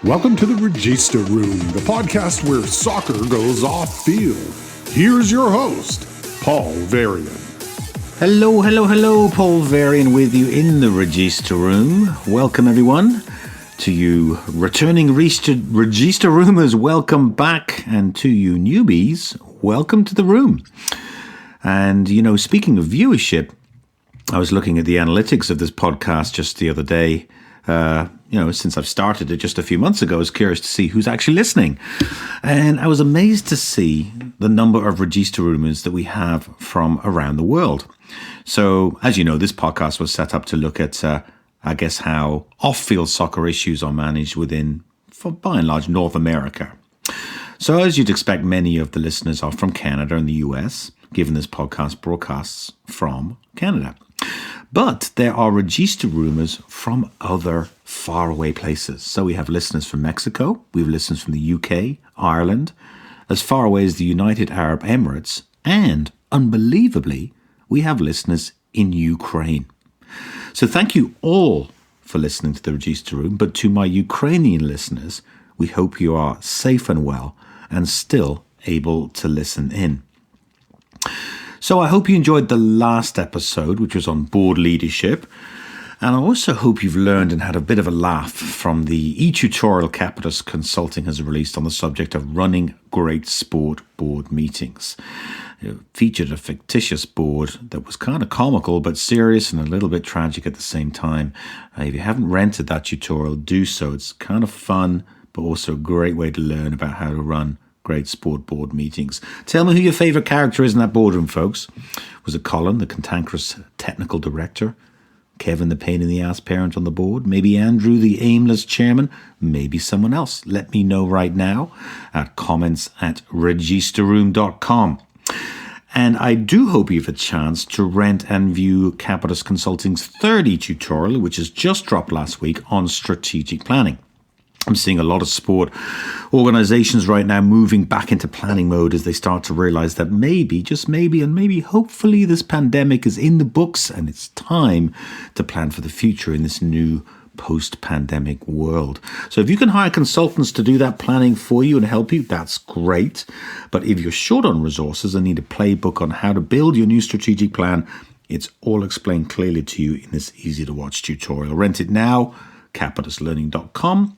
Welcome to the Regista Room, the podcast where soccer goes off field. Here's your host, Paul Varian. Hello, Paul Varian with you in the Regista Room. Welcome everyone to you returning Regista Roomers, welcome back, and to you newbies, welcome to the room. And speaking of viewership, I was looking at the analytics of this podcast just the other day. Since I've started it just a few months ago, I was curious to see who's actually listening. And I was amazed to see the number of Regista Roomers that we have from around the world. So, as you know, this podcast was set up to look at, how off-field soccer issues are managed by and large, North America. So, as you'd expect, many of the listeners are from Canada and the US, given this podcast broadcasts from Canada. But there are Regista Roomers from other faraway places. So we have listeners from Mexico, we have listeners from the UK, Ireland, as far away as the United Arab Emirates, and, unbelievably, we have listeners in Ukraine. So thank you all for listening to the Regista Room, but to my Ukrainian listeners, we hope you are safe and well and still able to listen in. So I hope you enjoyed the last episode, which was on board leadership. And I also hope you've learned and had a bit of a laugh from the e-tutorial Capitus Consulting has released on the subject of running great sport board meetings. It featured a fictitious board that was kind of comical, but serious and a little bit tragic at the same time. If you haven't rented that tutorial, do so. It's kind of fun, but also a great way to learn about how to run great sport board meetings. Tell me who your favourite character is in that boardroom, folks. Was it Colin, the cantankerous technical director? Kevin, the pain-in-the-ass parent on the board? Maybe Andrew, the aimless chairman? Maybe someone else. Let me know right now at comments@registaroom.com. And I do hope you have a chance to rent and view Capitus Consulting's third e-tutorial, which has just dropped last week on strategic planning. I'm seeing a lot of sport organizations right now moving back into planning mode as they start to realize that maybe, just maybe, and maybe hopefully this pandemic is in the books and it's time to plan for the future in this new post-pandemic world. So if you can hire consultants to do that planning for you and help you, that's great. But if you're short on resources and need a playbook on how to build your new strategic plan, it's all explained clearly to you in this easy-to-watch tutorial. Rent it now, capituslearning.com.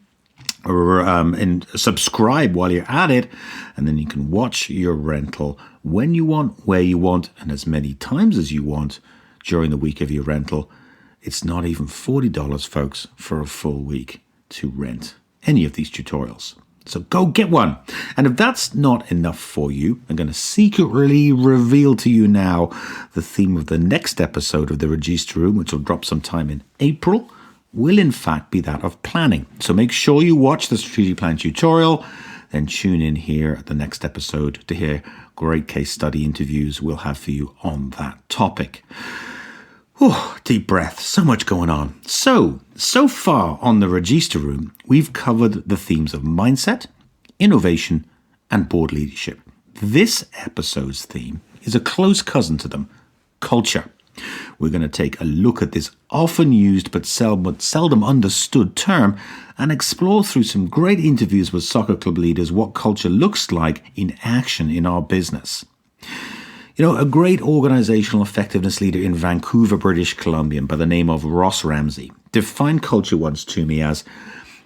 And subscribe while you're at it, and then you can watch your rental when you want, where you want, and as many times as you want during the week of your rental. It's not even $40, folks, for a full week to rent any of these tutorials. So go get one. And if that's not enough for you, I'm going to secretly reveal to you now the theme of the next episode of the Regista Room, which will drop sometime in April, will in fact be that of planning. So make sure you watch the strategic plan tutorial, then tune in here at the next episode to hear great case study interviews we'll have for you on that topic. Deep breath, so much going on. So far on the Regista Room, we've covered the themes of mindset, innovation, and board leadership. This episode's theme is a close cousin to them, culture. We're going to take a look at this often used but seldom understood term and explore through some great interviews with soccer club leaders what culture looks like in action in our business. A great organizational effectiveness leader in Vancouver, British Columbia, by the name of Ross Ramsey, defined culture once to me as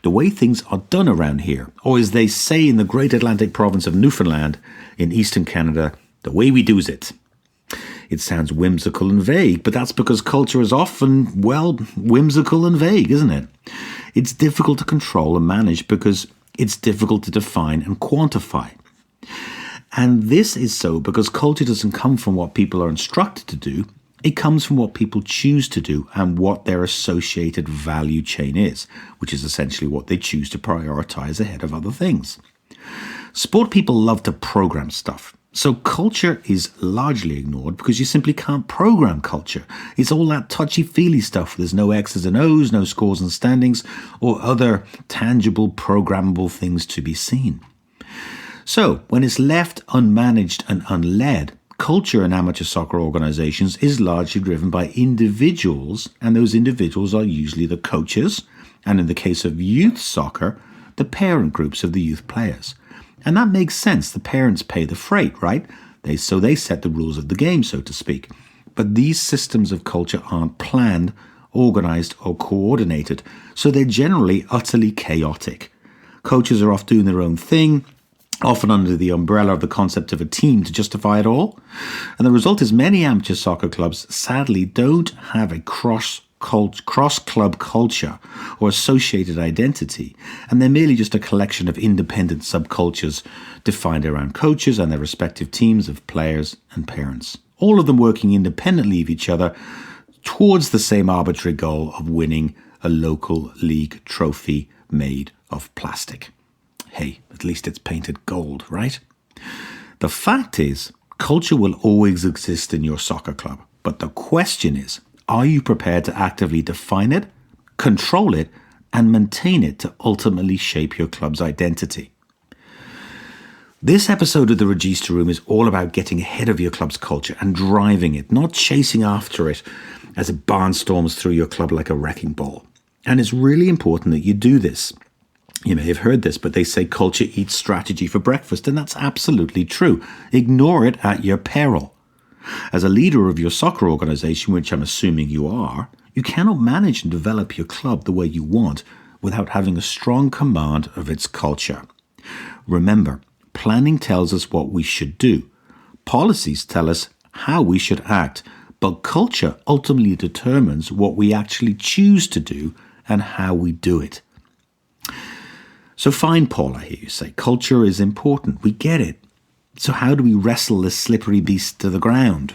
the way things are done around here, or as they say in the great Atlantic province of Newfoundland in eastern Canada, the way we do's it. It sounds whimsical and vague, but that's because culture is often, whimsical and vague, isn't it? It's difficult to control and manage because it's difficult to define and quantify. And this is so because culture doesn't come from what people are instructed to do. It comes from what people choose to do and what their associated value chain is, which is essentially what they choose to prioritize ahead of other things. Sport people love to program stuff. So culture is largely ignored because you simply can't program culture. It's all that touchy-feely stuff. There's no X's and O's, no scores and standings, or other tangible, programmable things to be seen. So when it's left unmanaged and unled, culture in amateur soccer organizations is largely driven by individuals, and those individuals are usually the coaches, and in the case of youth soccer, the parent groups of the youth players. And that makes sense. The parents pay the freight, right? They set the rules of the game, so to speak. But these systems of culture aren't planned, organized, or coordinated, so they're generally utterly chaotic. Coaches are off doing their own thing, often under the umbrella of the concept of a team to justify it all. And the result is many amateur soccer clubs sadly don't have a cross-club culture or associated identity, and they're merely just a collection of independent subcultures defined around coaches and their respective teams of players and parents, all of them working independently of each other towards the same arbitrary goal of winning a local league trophy made of plastic. Hey, at least it's painted gold, right? The fact is, culture will always exist in your soccer club, but the question is, are you prepared to actively define it, control it, and maintain it to ultimately shape your club's identity? This episode of the Register Room is all about getting ahead of your club's culture and driving it, not chasing after it as it barnstorms through your club like a wrecking ball. And it's really important that you do this. You may have heard this, but they say culture eats strategy for breakfast, and that's absolutely true. Ignore it at your peril. As a leader of your soccer organization, which I'm assuming you are, you cannot manage and develop your club the way you want without having a strong command of its culture. Remember, planning tells us what we should do. Policies tell us how we should act, but culture ultimately determines what we actually choose to do and how we do it. So fine, Paul, I hear you say, culture is important. We get it. So how do we wrestle this slippery beast to the ground?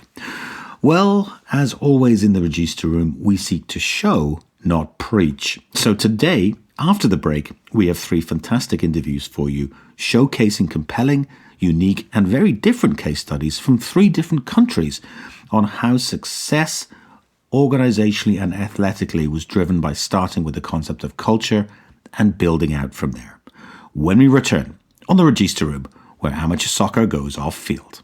Well, as always in the Register Room, we seek to show, not preach. So today, after the break, we have 3 fantastic interviews for you, showcasing compelling, unique, and very different case studies from 3 different countries on how success, organizationally and athletically, was driven by starting with the concept of culture and building out from there. When we return on the Register Room, where amateur soccer goes off-field.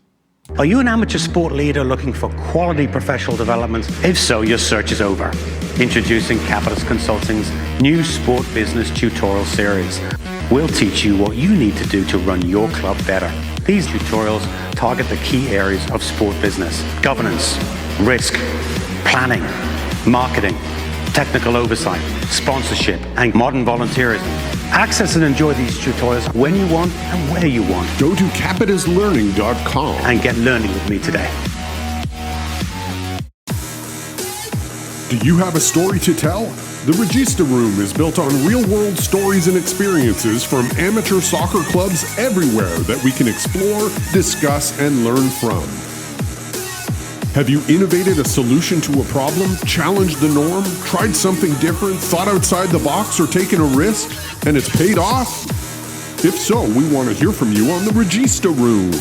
Are you an amateur sport leader looking for quality professional development? If so, your search is over. Introducing Capitalist Consulting's new sport business tutorial series. We'll teach you what you need to do to run your club better. These tutorials target the key areas of sport business: governance, risk, planning, marketing, technical oversight, sponsorship, and modern volunteerism. Access and enjoy these tutorials when you want and where you want. Go to capituslearning.com and get learning with me today. Do you have a story to tell? The Register Room is built on real-world stories and experiences from amateur soccer clubs everywhere that we can explore, discuss, and learn from. Have you innovated a solution to a problem, challenged the norm, tried something different, thought outside the box, or taken a risk, and it's paid off? If so, we want to hear from you on the Register Room.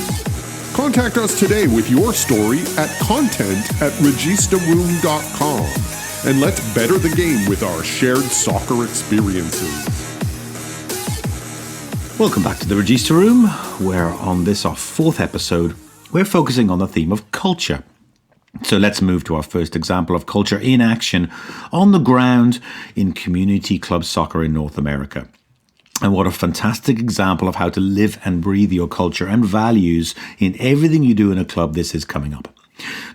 Contact us today with your story at content@registerroom.com, and let's better the game with our shared soccer experiences. Welcome back to the Register Room, where on this, our 4th episode, we're focusing on the theme of culture. So let's move to our first example of culture in action on the ground in community club soccer in North America. And what a fantastic example of how to live and breathe your culture and values in everything you do in a club this is coming up.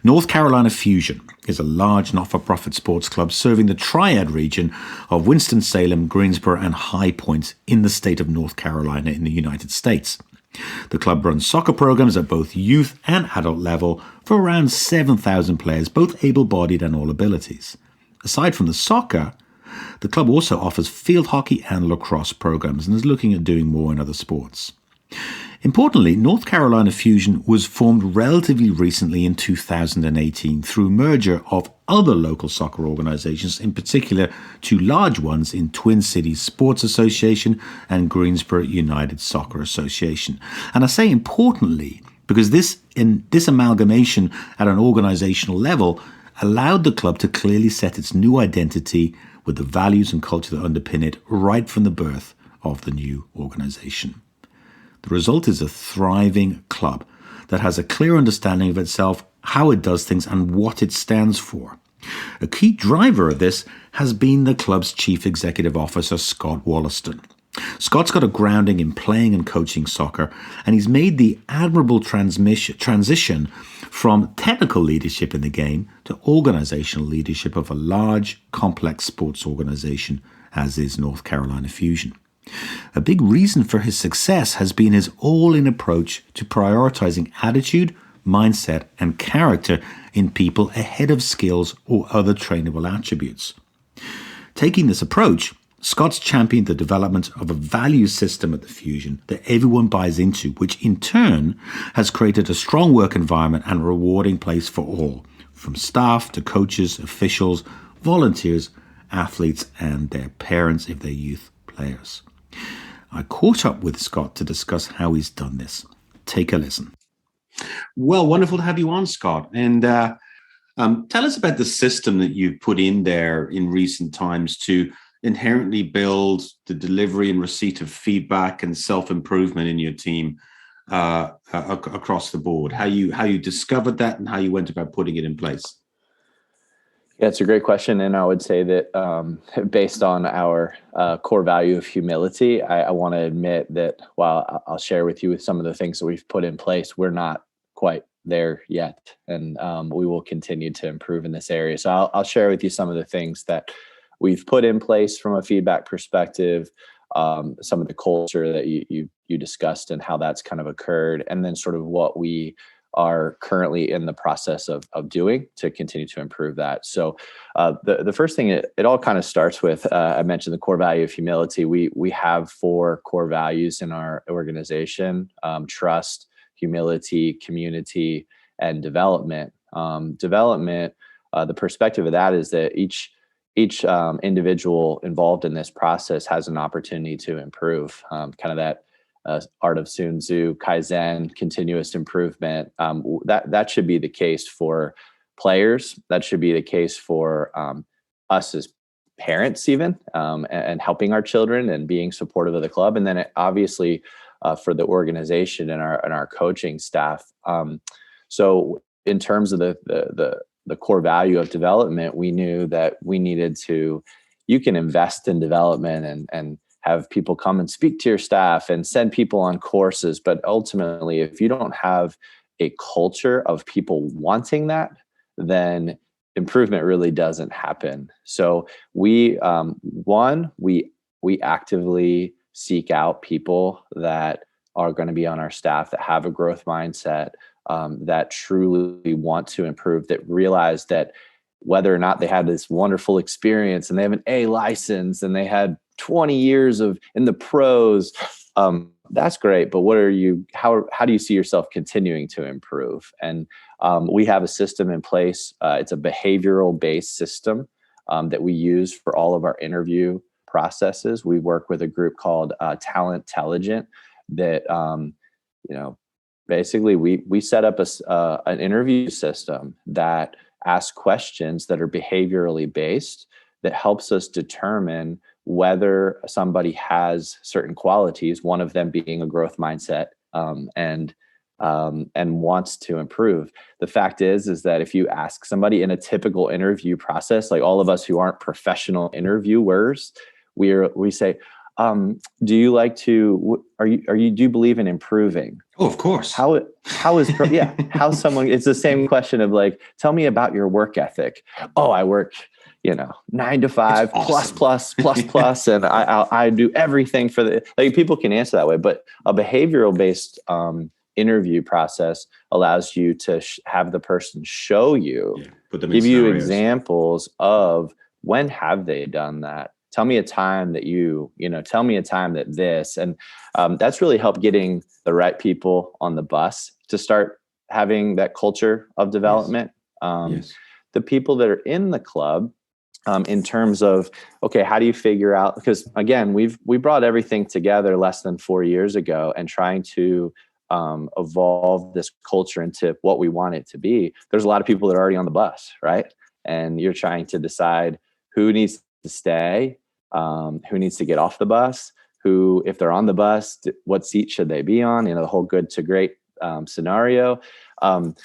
North Carolina Fusion is a large not-for-profit sports club serving the Triad region of Winston-Salem, Greensboro, and High Point in the state of North Carolina in the United States. The club runs soccer programs at both youth and adult level for around 7,000 players, both able-bodied and all abilities. Aside from the soccer, the club also offers field hockey and lacrosse programs and is looking at doing more in other sports. Importantly, North Carolina Fusion was formed relatively recently in 2018 through merger of other local soccer organizations, in particular 2 large ones in Twin Cities Sports Association and Greensboro United Soccer Association. And I say importantly because this amalgamation at an organizational level allowed the club to clearly set its new identity with the values and culture that underpin it right from the birth of the new organization. The result is a thriving club that has a clear understanding of itself, how it does things, and what it stands for. A key driver of this has been the club's chief executive officer, Scott Wollaston. Scott's got a grounding in playing and coaching soccer, and he's made the admirable transition from technical leadership in the game to organizational leadership of a large, complex sports organization, as is North Carolina Fusion. A big reason for his success has been his all-in approach to prioritizing attitude, mindset, and character in people ahead of skills or other trainable attributes. Taking this approach, Scott's championed the development of a value system at the Fusion that everyone buys into, which in turn has created a strong work environment and a rewarding place for all, from staff to coaches, officials, volunteers, athletes, and their parents if they're youth players. I caught up with Scott to discuss how he's done this. Take a listen. Well, wonderful to have you on, Scott. And tell us about the system that you've put in there in recent times to inherently build the delivery and receipt of feedback and self-improvement in your team across the board. How you discovered that and how you went about putting it in place. Yeah, it's a great question. And I would say that based on our core value of humility, I want to admit that while I'll share with you with some of the things that we've put in place, we're not quite there yet. And we will continue to improve in this area. So I'll share with you some of the things that we've put in place from a feedback perspective, some of the culture that you discussed and how that's kind of occurred, and then sort of what we are currently in the process of doing to continue to improve that. So the first thing, it all kind of starts with, I mentioned the core value of humility. We have 4 core values in our organization: trust, humility, community, and development. Development, the perspective of that is that each individual involved in this process has an opportunity to improve, kind of that art of Sun Tzu, Kaizen, continuous improvement. That should be the case for players. That should be the case for us as parents even, and helping our children and being supportive of the club. And then obviously for the organization and our coaching staff. So in terms of the core value of development, we knew that we needed to, you can invest in development and have people come and speak to your staff and send people on courses. But ultimately, if you don't have a culture of people wanting that, then improvement really doesn't happen. So we actively seek out people that are going to be on our staff that have a growth mindset, that truly want to improve, that realize that whether or not they had this wonderful experience and they have an A license and they had 20 years in the pros, that's great. But how do you see yourself continuing to improve? And we have a system in place. It's a behavioral based system that we use for all of our interview processes. We work with a group called Talent Telligent that, basically we set up an interview system that asks questions that are behaviorally based, that helps us determine whether somebody has certain qualities, one of them being a growth mindset, and wants to improve. The fact is that if you ask somebody in a typical interview process, like all of us who aren't professional interviewers, we say, do you like to, do you believe in improving? Oh, of course. How someone, it's the same question of like, tell me about your work ethic. Oh, I work, 9 to 5 plus, and I do everything for people can answer that way, but a behavioral based, interview process allows you to have the person show you, give you examples of when have they done that. Tell me a time that tell me a time that this, and that's really helped getting the right people on the bus to start having that culture of development. Yes. The people that are in the club, in terms of, okay, how do you figure out, because again, we brought everything together less than 4 years ago and trying to evolve this culture into what we want it to be. There's a lot of people that are already on the bus, right? And you're trying to decide who needs to stay, who needs to get off the bus, who, if they're on the bus, what seat should they be on? The whole good to great scenario. And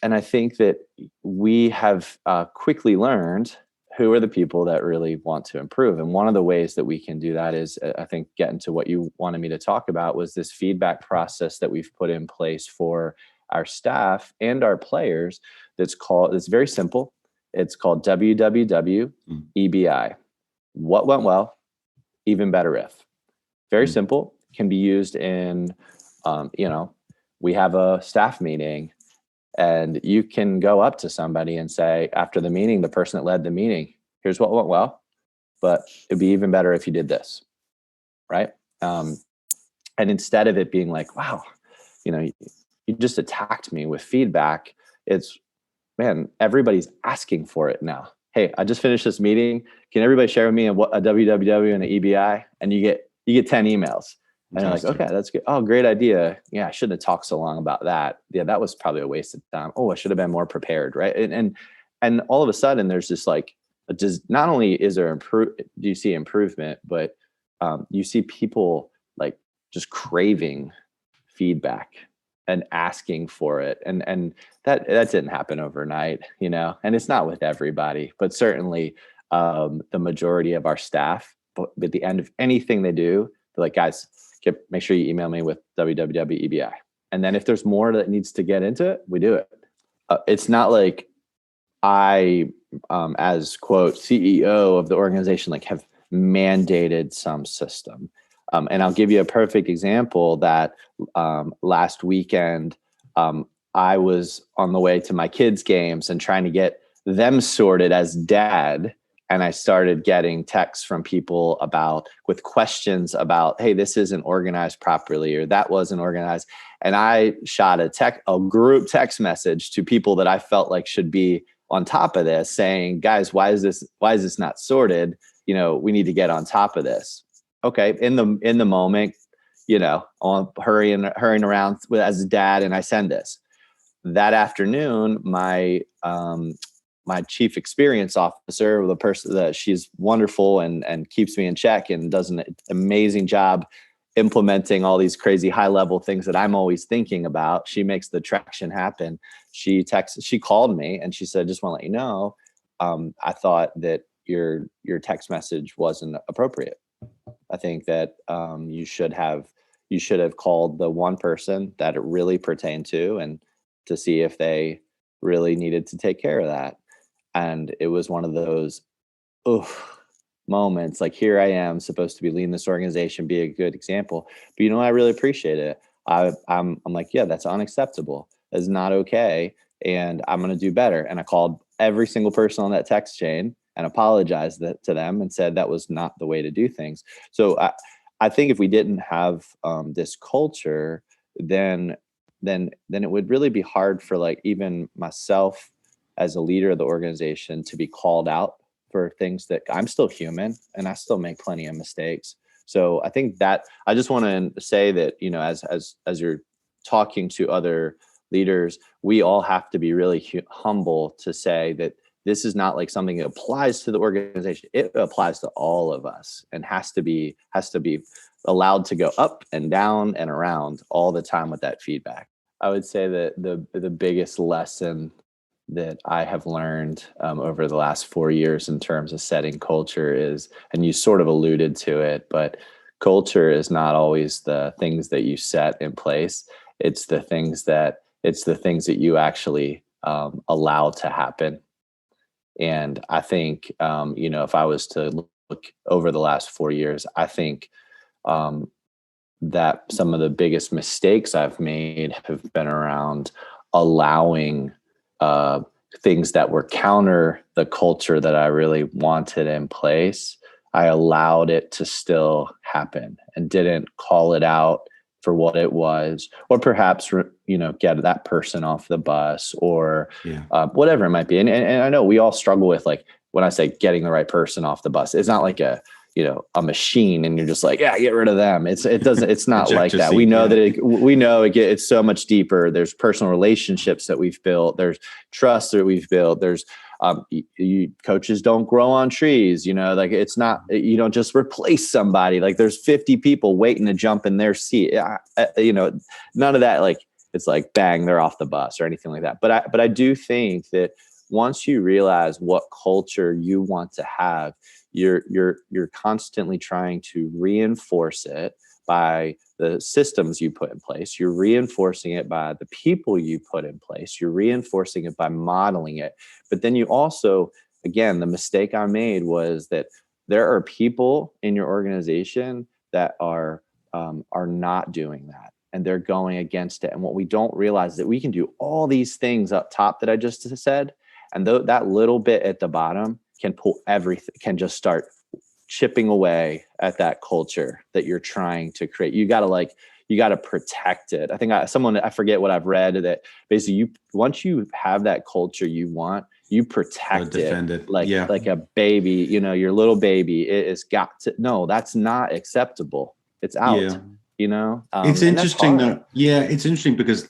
I think that we have quickly learned who are the people that really want to improve? And one of the ways that we can do that is, I think, getting to what you wanted me to talk about was this feedback process that we've put in place for our staff and our players. It's very simple. It's called WWW-EBI. What went well, even better if. Very simple. Can be used in, we have a staff meeting, and you can go up to somebody and say, after the meeting, the person that led the meeting, here's what went well, but it'd be even better if you did this, right? And instead of it being like, wow, you just attacked me with feedback, it's, man, everybody's asking for it now. Hey, I just finished this meeting. Can everybody share with me a WWW and an EBI? And you get 10 emails. And you're like, okay, that's good. Oh, great idea. Yeah, I shouldn't have talked so long about that. Yeah, that was probably a waste of time. Oh, I should have been more prepared, right? And all of a sudden, there's just like, not only is there do you see improvement, but you see people like just craving feedback and asking for it, and that didn't happen overnight, And it's not with everybody, but certainly the majority of our staff. But at the end of anything they do, they're like, guys, make sure you email me with WWW-EBI. And then if there's more that needs to get into it, we do it. It's not like I, as quote CEO of the organization, like have mandated some system. And I'll give you a perfect example that last weekend, I was on the way to my kids' games and trying to get them sorted as dad. And I started getting texts from people with questions about, hey, this isn't organized properly, or that wasn't organized. And I shot a group text message to people that I felt like should be on top of this, saying, guys, why is this not sorted? We need to get on top of this. Okay. In the moment, I'm hurrying around as a dad, and I send this. That afternoon, my chief experience officer, the person that she's wonderful and keeps me in check and does an amazing job implementing all these crazy high level things that I'm always thinking about. She makes the traction happen. She called me and she said, just want to let you know, I thought that your text message wasn't appropriate. I think that you should have called the one person that it really pertained to, and to see if they really needed to take care of that. And it was one of those moments, like, here I am supposed to be leading this organization, be a good example. But I really appreciate it. I'm like, yeah, that's unacceptable. That's not okay. And I'm going to do better. And I called every single person on that text chain and apologized to them and said that was not the way to do things. So I think if we didn't have this culture, then it would really be hard for like even myself as a leader of the organization to be called out for things that I'm still human and I still make plenty of mistakes. So I think that I just want to say that, as you're talking to other leaders, we all have to be really humble to say that this is not like something that applies to the organization. It applies to all of us and has to be allowed to go up and down and around all the time with that feedback. I would say that the biggest lesson that I have learned over the last 4 years in terms of setting culture is, and you sort of alluded to it, but culture is not always the things that you set in place. It's the things that you actually allow to happen. And I think, if I was to look over the last 4 years, I think that some of the biggest mistakes I've made have been around allowing things that were counter the culture that I really wanted in place. I allowed it to still happen and didn't call it out for what it was, or perhaps, get that person off the bus, or whatever it might be. And I know we all struggle with, like, when I say getting the right person off the bus, it's not like a machine and you're just like, yeah, get rid of them. It's not like that. We know that it's so much deeper. There's personal relationships that we've built. There's trust that we've built. There's coaches don't grow on trees, like it's not, you don't just replace somebody. Like there's 50 people waiting to jump in their seat. None of that, like, it's like, bang, they're off the bus or anything like that. But I do think that once you realize what culture you want to have, you're constantly trying to reinforce it by the systems you put in place. You're reinforcing it by the people you put in place. You're reinforcing it by modeling it. But then you also, again, the mistake I made was that there are people in your organization that are not doing that, and they're going against it. And what we don't realize is that we can do all these things up top that I just said, and that little bit at the bottom can pull everything, can just start chipping away at that culture that you're trying to create. You got to protect it. I think I forget what I've read, that basically once you have that culture you want, you protect defend it like a baby, your little baby. It has got to, no, that's not acceptable. It's out, it's interesting that, it's interesting because,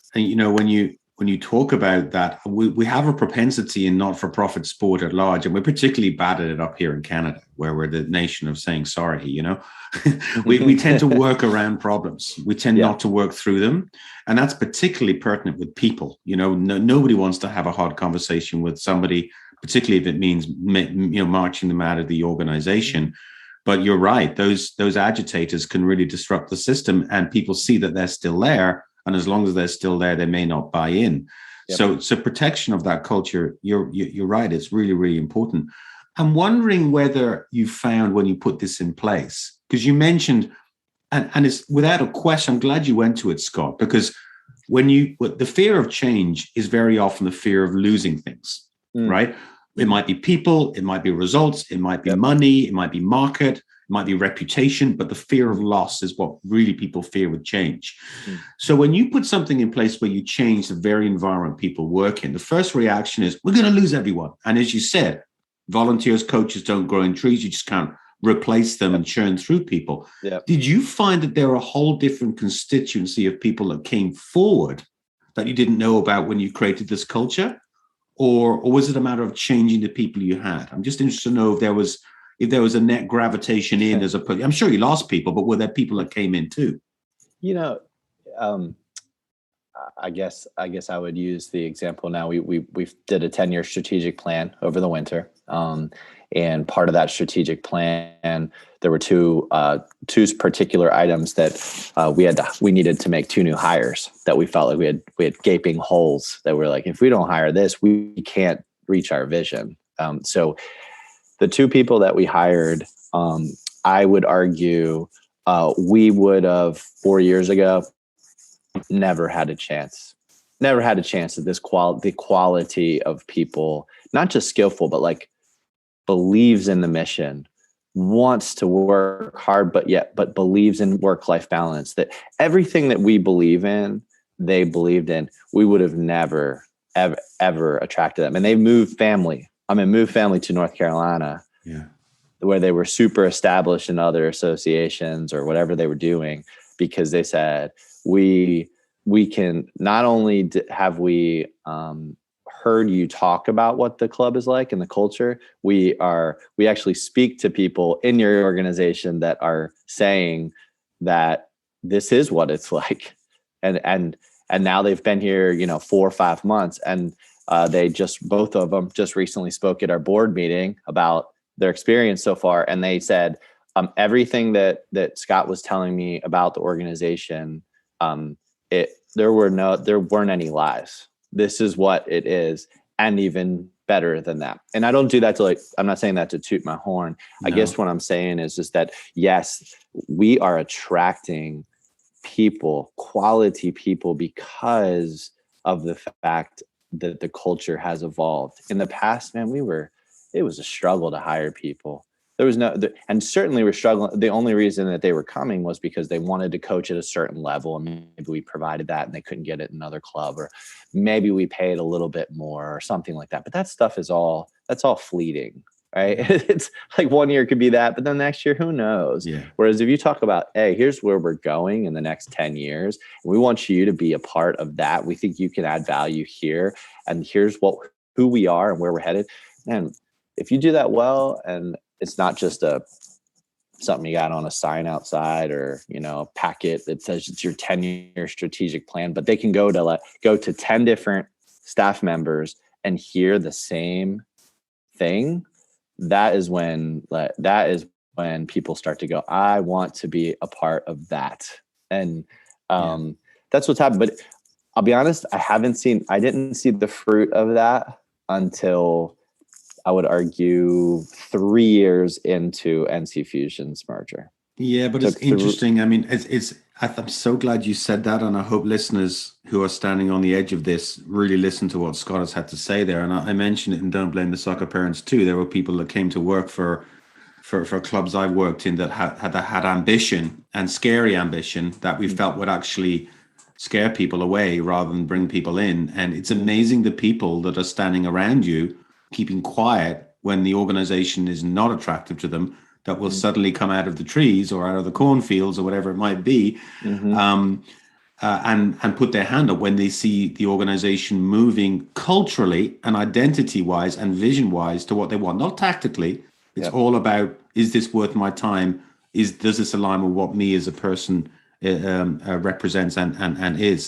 when you talk about that, we have a propensity in not-for-profit sport at large, and we're particularly bad at it up here in Canada, where we're the nation of saying sorry, we tend to work around problems. We tend not to work through them. And that's particularly pertinent with people. Nobody wants to have a hard conversation with somebody, particularly if it means, marching them out of the organization. But you're right, those agitators can really disrupt the system, and people see that they're still there. And as long as they're still there, they may not buy in. Yep. So protection of that culture, you're right. It's really, really important. I'm wondering whether you found, when you put this in place, because you mentioned, and it's without a question, I'm glad you went to it, Scott, because the fear of change is very often the fear of losing things, right? It might be people, it might be results, it might be money, it might be market, it might be reputation, but the fear of loss is what really people fear with change. So when you put something in place where you change the very environment people work in, the first reaction is, we're going to lose everyone. And as you said, volunteers, coaches don't grow in trees. You just can't replace them and churn through people. Did you find that there are a whole different constituency of people that came forward that you didn't know about when you created this culture? Or was it a matter of changing the people you had? I'm just interested to know if there was a net gravitation in as opposed. I'm sure you lost people, but were there people that came in too? I guess I would use the example now. We did a 10-year strategic plan over the winter, and part of that strategic plan, there were two particular items that we needed to make 2 new hires that we felt like we had gaping holes that were like, if we don't hire this, we can't reach our vision. So the 2 people that we hired, I would argue, we would have 4 years ago never had a chance at this the quality of people, not just skillful, but like believes in the mission, wants to work hard, but believes in work-life balance, that everything that we believe in, they believed in. We would have never, ever attracted them. And they moved family to North Carolina, where they were super established in other associations or whatever they were doing, because they said, we can not only have we heard you talk about what the club is like and the culture, we actually speak to people in your organization that are saying that this is what it's like. And now they've been here, 4 or 5 months, and both of them just recently spoke at our board meeting about their experience so far. And they said, everything that Scott was telling me about the organization, there weren't any lies. This is what it is, and even better than that. And I don't do that I'm not saying that to toot my horn. No. I guess what I'm saying is just that, yes, we are attracting people, quality people, because of the fact that the culture has evolved. In the past, man, it was a struggle to hire people. There was and certainly we're struggling. The only reason that they were coming was because they wanted to coach at a certain level, and maybe we provided that and they couldn't get it in another club, or maybe we paid a little bit more or something like that. But that stuff that's all fleeting, right? It's like 1 year could be that, but then next year, who knows? Yeah. Whereas if you talk about, hey, here's where we're going in the next 10 years, and we want you to be a part of that. We think you can add value here, and here's who we are and where we're headed. Man, if you do that well, and it's not just something you got on a sign outside, or a packet that says it's your 10-year strategic plan, but they can go to 10 different staff members and hear the same thing, that is when people start to go, I want to be a part of that. And that's what's happened. But I'll be honest, I didn't see the fruit of that until, I would argue, 3 years into NC Fusion's merger. Yeah, but it's interesting. I mean, I'm so glad you said that, and I hope listeners who are standing on the edge of this really listen to what Scott has had to say there. And I mentioned it in Don't Blame the Soccer Parents too. There were people that came to work for clubs I've worked in that had ambition, and scary ambition, that we felt would actually scare people away rather than bring people in. And it's amazing the people that are standing around you, keeping quiet when the organization is not attractive to them, that will suddenly come out of the trees or out of the cornfields or whatever it might be, and put their hand up when they see the organization moving culturally and identity-wise and vision-wise to what they want. Not tactically. It's all about, is this worth my time? Does this align with what me as a person represents and is?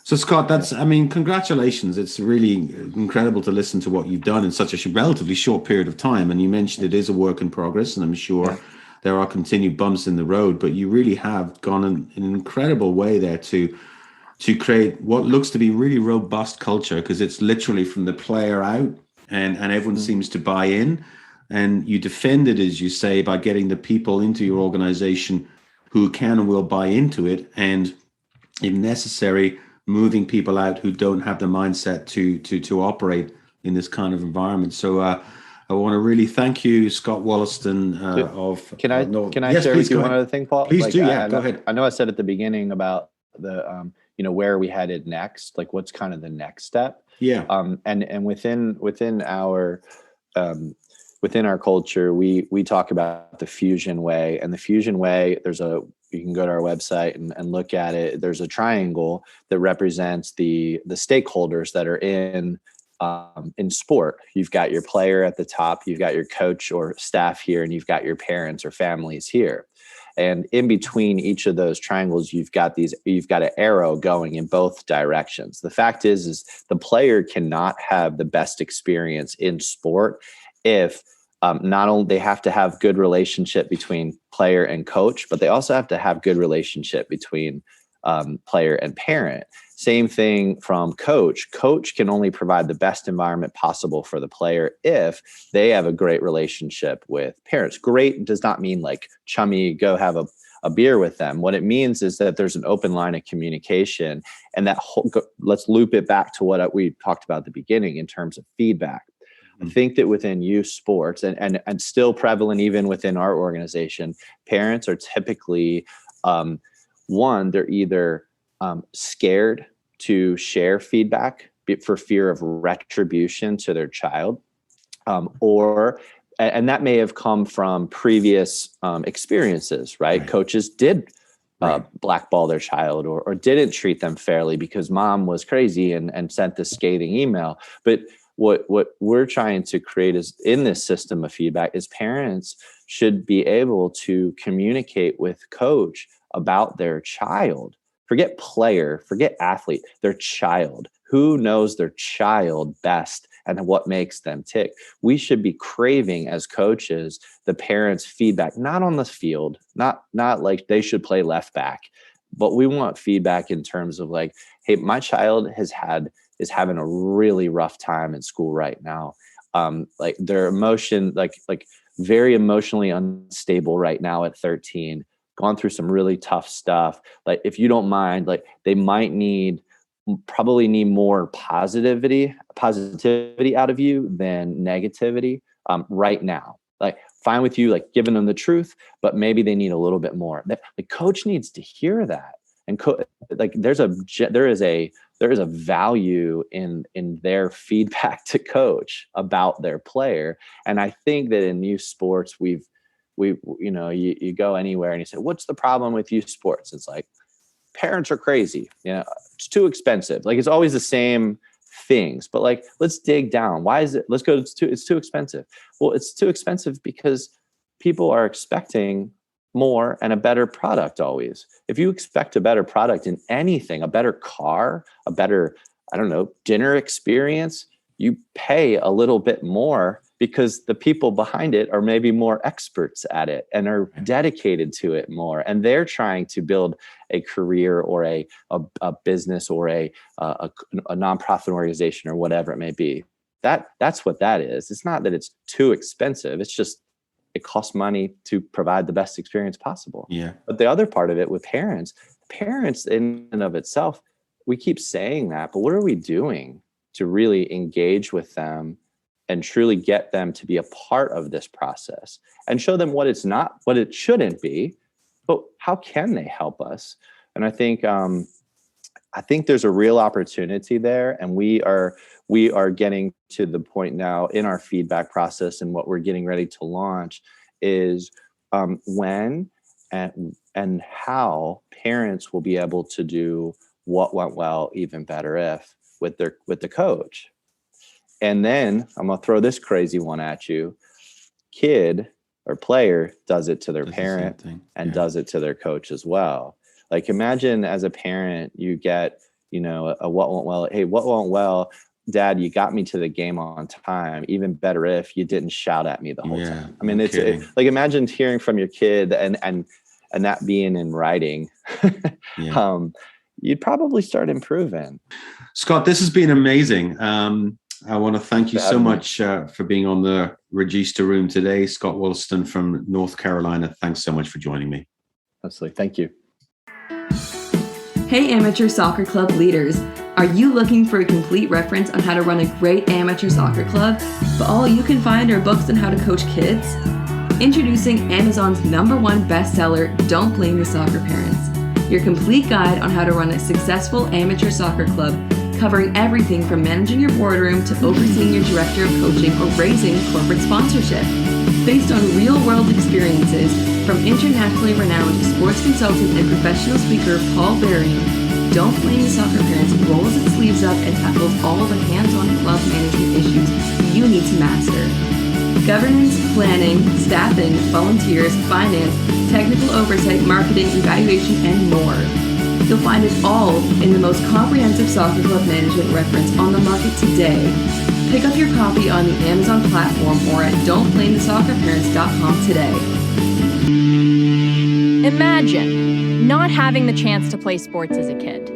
So Scott, congratulations. It's really incredible to listen to what you've done in such a relatively short period of time. And you mentioned it is a work in progress, and I'm sure there are continued bumps in the road, but you really have gone in an incredible way there to create what looks to be really robust culture, because it's literally from the player out, and everyone seems to buy in. And you defend it, as you say, by getting the people into your organization who can and will buy into it, and if necessary, moving people out who don't have the mindset to operate in this kind of environment. So I want to really thank you, Scott Wollaston. Can I share with you one other thing, Paul? Please do. Yeah, go ahead. I know I said at the beginning about the where are we headed next? Like, what's kind of the next step? Yeah. And within our culture, we talk about the Fusion way, and the Fusion way, you can go to our website and look at it. There's a triangle that represents the stakeholders that are in sport. You've got your player at the top, you've got your coach or staff here, and you've got your parents or families here. And in between each of those triangles, you've got an arrow going in both directions. The fact is the player cannot have the best experience in sport if not only they have to have good relationship between player and coach, but they also have to have good relationship between player and parent. Same thing from coach. Coach can only provide the best environment possible for the player if they have a great relationship with parents. Great does not mean like chummy, go have a beer with them. What it means is that there's an open line of communication, and let's loop it back to what we talked about at the beginning in terms of feedback. I think that within youth sports and still prevalent even within our organization, parents are typically, they're either scared to share feedback for fear of retribution to their child, and that may have come from previous experiences, right? Coaches did blackball their child or didn't treat them fairly because mom was crazy and sent this scathing email. But what we're trying to create is in this system of feedback is parents should be able to communicate with coach about their child. Forget player, forget athlete, their child. Who knows their child best and what makes them tick? We should be craving as coaches the parents' feedback, not on the field, not like they should play left back, but we want feedback in terms of like, hey, my child is having a really rough time in school right now. Like their emotion, like very emotionally unstable right now at 13, gone through some really tough stuff. Like, if you don't mind, like they might probably need more positivity out of you than negativity right now. Like, fine with you, like giving them the truth, but maybe they need a little bit more. The coach needs to hear that. And there is a value in their feedback to coach about their player. And I think that in youth sports, you go anywhere and you say, what's the problem with youth sports? It's like, parents are crazy. It's too expensive. Like, it's always the same things, but like, let's dig down. Why is it? It's too expensive. Well, it's too expensive because people are expecting more and a better product always. If you expect a better product in anything, a better car, a better, dinner experience, you pay a little bit more because the people behind it are maybe more experts at it and are dedicated to it more. And they're trying to build a career or a business or a nonprofit organization or whatever it may be. That's what that is. It's not that it's too expensive. It's just, it costs money to provide the best experience possible. Yeah. But the other part of it with parents in and of itself, we keep saying that, but what are we doing to really engage with them and truly get them to be a part of this process and show them what it's not, what it shouldn't be, but how can they help us? And I think there's a real opportunity there, and we are getting to the point now in our feedback process, and what we're getting ready to launch is when and how parents will be able to do what went well, even better if, with the coach. And then I'm gonna throw this crazy one at you. Kid or player does it to their parent and does it to their coach as well. Like, imagine as a parent, you get, a what went well. Hey, what went well? Dad, you got me to the game on time. Even better if you didn't shout at me the whole time. I mean, it's like, imagine hearing from your kid and that being in writing. You'd probably start improving. Scott, this has been amazing. I want to thank you so much for being on the Regista Room today. Scott Wollaston from North Carolina. Thanks so much for joining me. Absolutely. Thank you. Hey, amateur soccer club leaders. Are you looking for a complete reference on how to run a great amateur soccer club, but all you can find are books on how to coach kids? Introducing Amazon's #1 bestseller, Don't Blame Your Soccer Parents, your complete guide on how to run a successful amateur soccer club, covering everything from managing your boardroom to overseeing your director of coaching or raising corporate sponsorship. Based on real-world experiences from internationally renowned sports consultant and professional speaker Paul Varian, Don't Blame the Soccer Parents rolls its sleeves up and tackles all the hands-on club management issues you need to master. Governance, planning, staffing, volunteers, finance, technical oversight, marketing, evaluation, and more. You'll find it all in the most comprehensive soccer club management reference on the market today. Pick up your copy on the Amazon platform or at don'tblamethesoccerparents.com today. Imagine not having the chance to play sports as a kid.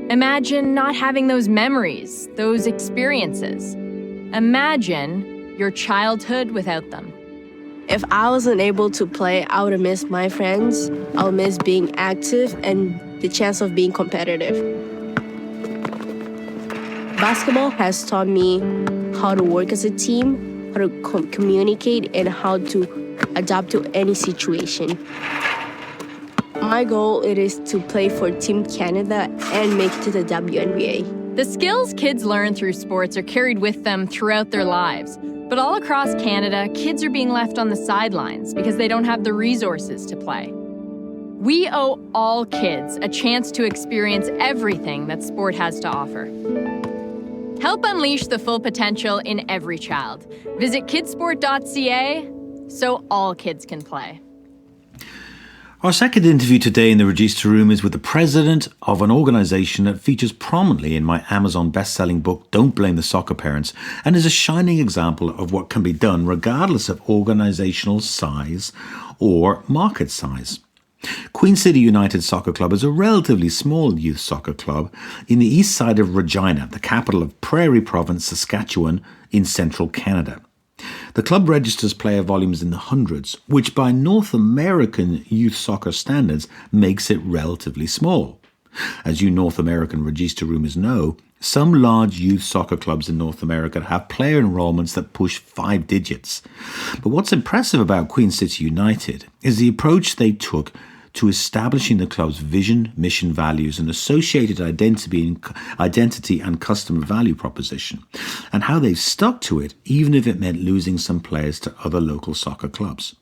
Imagine not having those memories, those experiences. Imagine your childhood without them. If I wasn't able to play, I would miss my friends. I would miss being active and the chance of being competitive. Basketball has taught me how to work as a team, how to communicate, and how to adapt to any situation. My goal is to play for Team Canada and make it to the WNBA. The skills kids learn through sports are carried with them throughout their lives. But all across Canada, kids are being left on the sidelines because they don't have the resources to play. We owe all kids a chance to experience everything that sport has to offer. Help unleash the full potential in every child. Visit kidsport.ca so all kids can play. Our second interview today in the Regista Room is with the president of an organization that features prominently in my Amazon best-selling book, Don't Blame the Soccer Parents, and is a shining example of what can be done regardless of organizational size or market size. Queen City United Soccer Club is a relatively small youth soccer club in the east side of Regina, the capital of Prairie Province, Saskatchewan, in central Canada. The club registers player volumes in the hundreds, which by North American youth soccer standards makes it relatively small. As you North American Regista Roomers know, some large youth soccer clubs in North America have player enrollments that push 5 digits. But what's impressive about Queen City United is the approach they took to establishing the club's vision, mission, values, and associated identity and customer value proposition, and how they've stuck to it even if it meant losing some players to other local soccer clubs.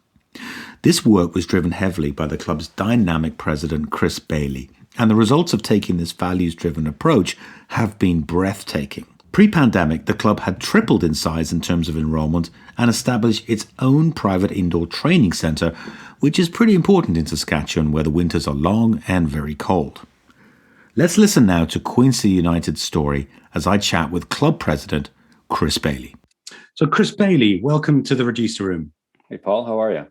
This work was driven heavily by the club's dynamic president, Chris Bailey, and the results of taking this values-driven approach have been breathtaking. Pre-pandemic, the club had tripled in size in terms of enrollment and established its own private indoor training centre, which is pretty important in Saskatchewan where the winters are long and very cold. Let's listen now to Queen City United's story as I chat with club president Chris Bailey. So Chris Bailey, welcome to the Register Room. Hey, Paul, how are you?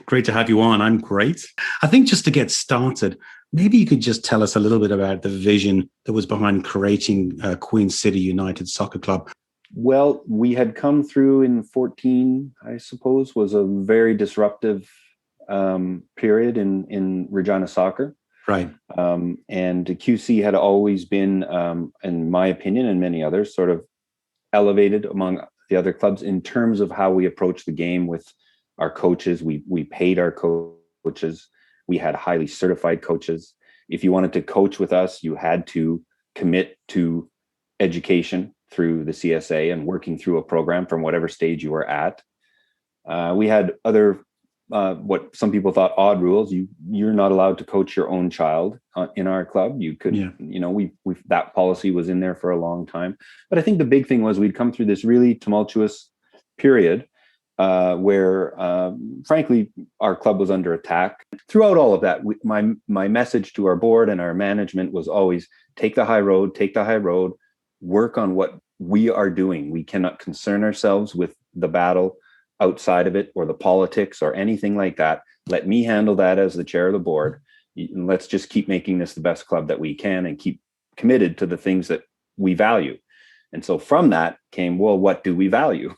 Great to have you on. I'm great. I think just to get started, maybe you could just tell us a little bit about the vision that was behind creating Queen City United Soccer Club. Well, we had come through in 14, I suppose, was a very disruptive period in Regina soccer. Right. And QC had always been, in my opinion and many others, sort of elevated among the other clubs in terms of how we approach the game with our coaches. We paid our coaches. We had highly certified coaches. If you wanted to coach with us, you had to commit to education through the CSA and working through a program from whatever stage you were at. We had other, what some people thought odd rules. You're not allowed to coach your own child in our club. You could, we that policy was in there for a long time. But I think the big thing was we'd come through this really tumultuous period where, frankly, our club was under attack. Throughout all of that, my message to our board and our management was always take the high road, work on what we are doing. We cannot concern ourselves with the battle outside of it or the politics or anything like that. Let me handle that as the chair of the board. Let's just keep making this the best club that we can and keep committed to the things that we value. And so from that came, well, what do we value?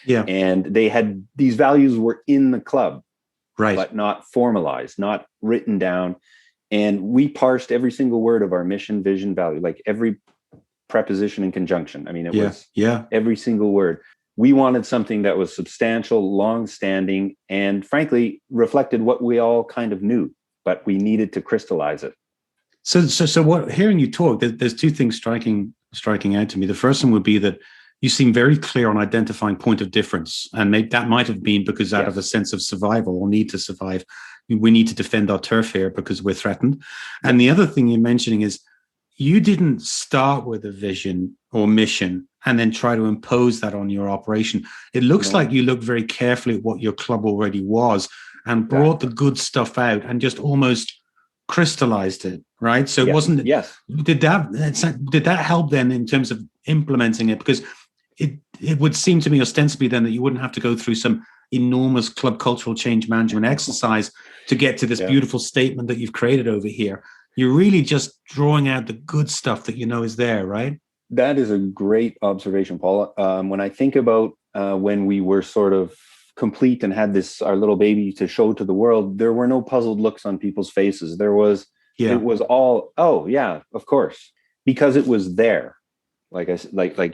Yeah. And these values were in the club, right, but not formalized, not written down. And we parsed every single word of our mission, vision, value, like every preposition and conjunction. I mean, it was every single word. We wanted something that was substantial, long-standing, and frankly, reflected what we all kind of knew, but we needed to crystallize it. So what, hearing you talk, there's two things striking out to me. The first one would be that you seem very clear on identifying point of difference. And that might have been because out of a sense of survival or need to survive, we need to defend our turf here because we're threatened. And the other thing you're mentioning is you didn't start with a vision or mission and then try to impose that on your operation. It looks like you looked very carefully at what your club already was and brought the good stuff out and just almost crystallized it, right? So it wasn't. Yes. Did that help then in terms of implementing it? Because it would seem to me ostensibly then that you wouldn't have to go through some enormous club cultural change management exercise to get to this beautiful statement that you've created over here. You're really just drawing out the good stuff that you know is there, right? That is a great observation, Paul. When I think about when we were sort of complete and had our little baby to show to the world, there were no puzzled looks on people's faces. It was all, oh yeah, of course, because it was there. Like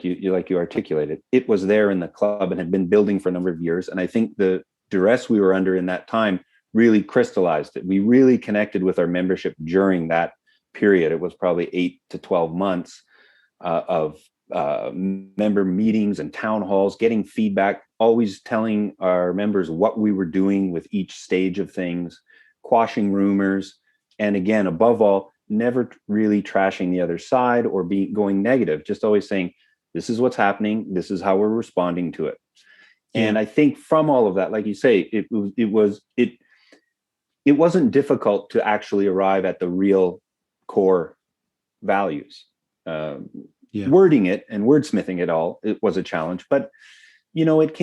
you articulated, it was there in the club and had been building for a number of years. And I think the duress we were under in that time really crystallized it. We really connected with our membership during that period. It was probably 8 to 12 months of member meetings and town halls, getting feedback, always telling our members what we were doing with each stage of things, quashing rumors. And again, above all, never really trashing the other side or going negative, just always saying, this is what's happening. This is how we're responding to it. And I think from all of that, like you say, it wasn't difficult to actually arrive at the real core values. Wording it and wordsmithing it all, it was a challenge, but it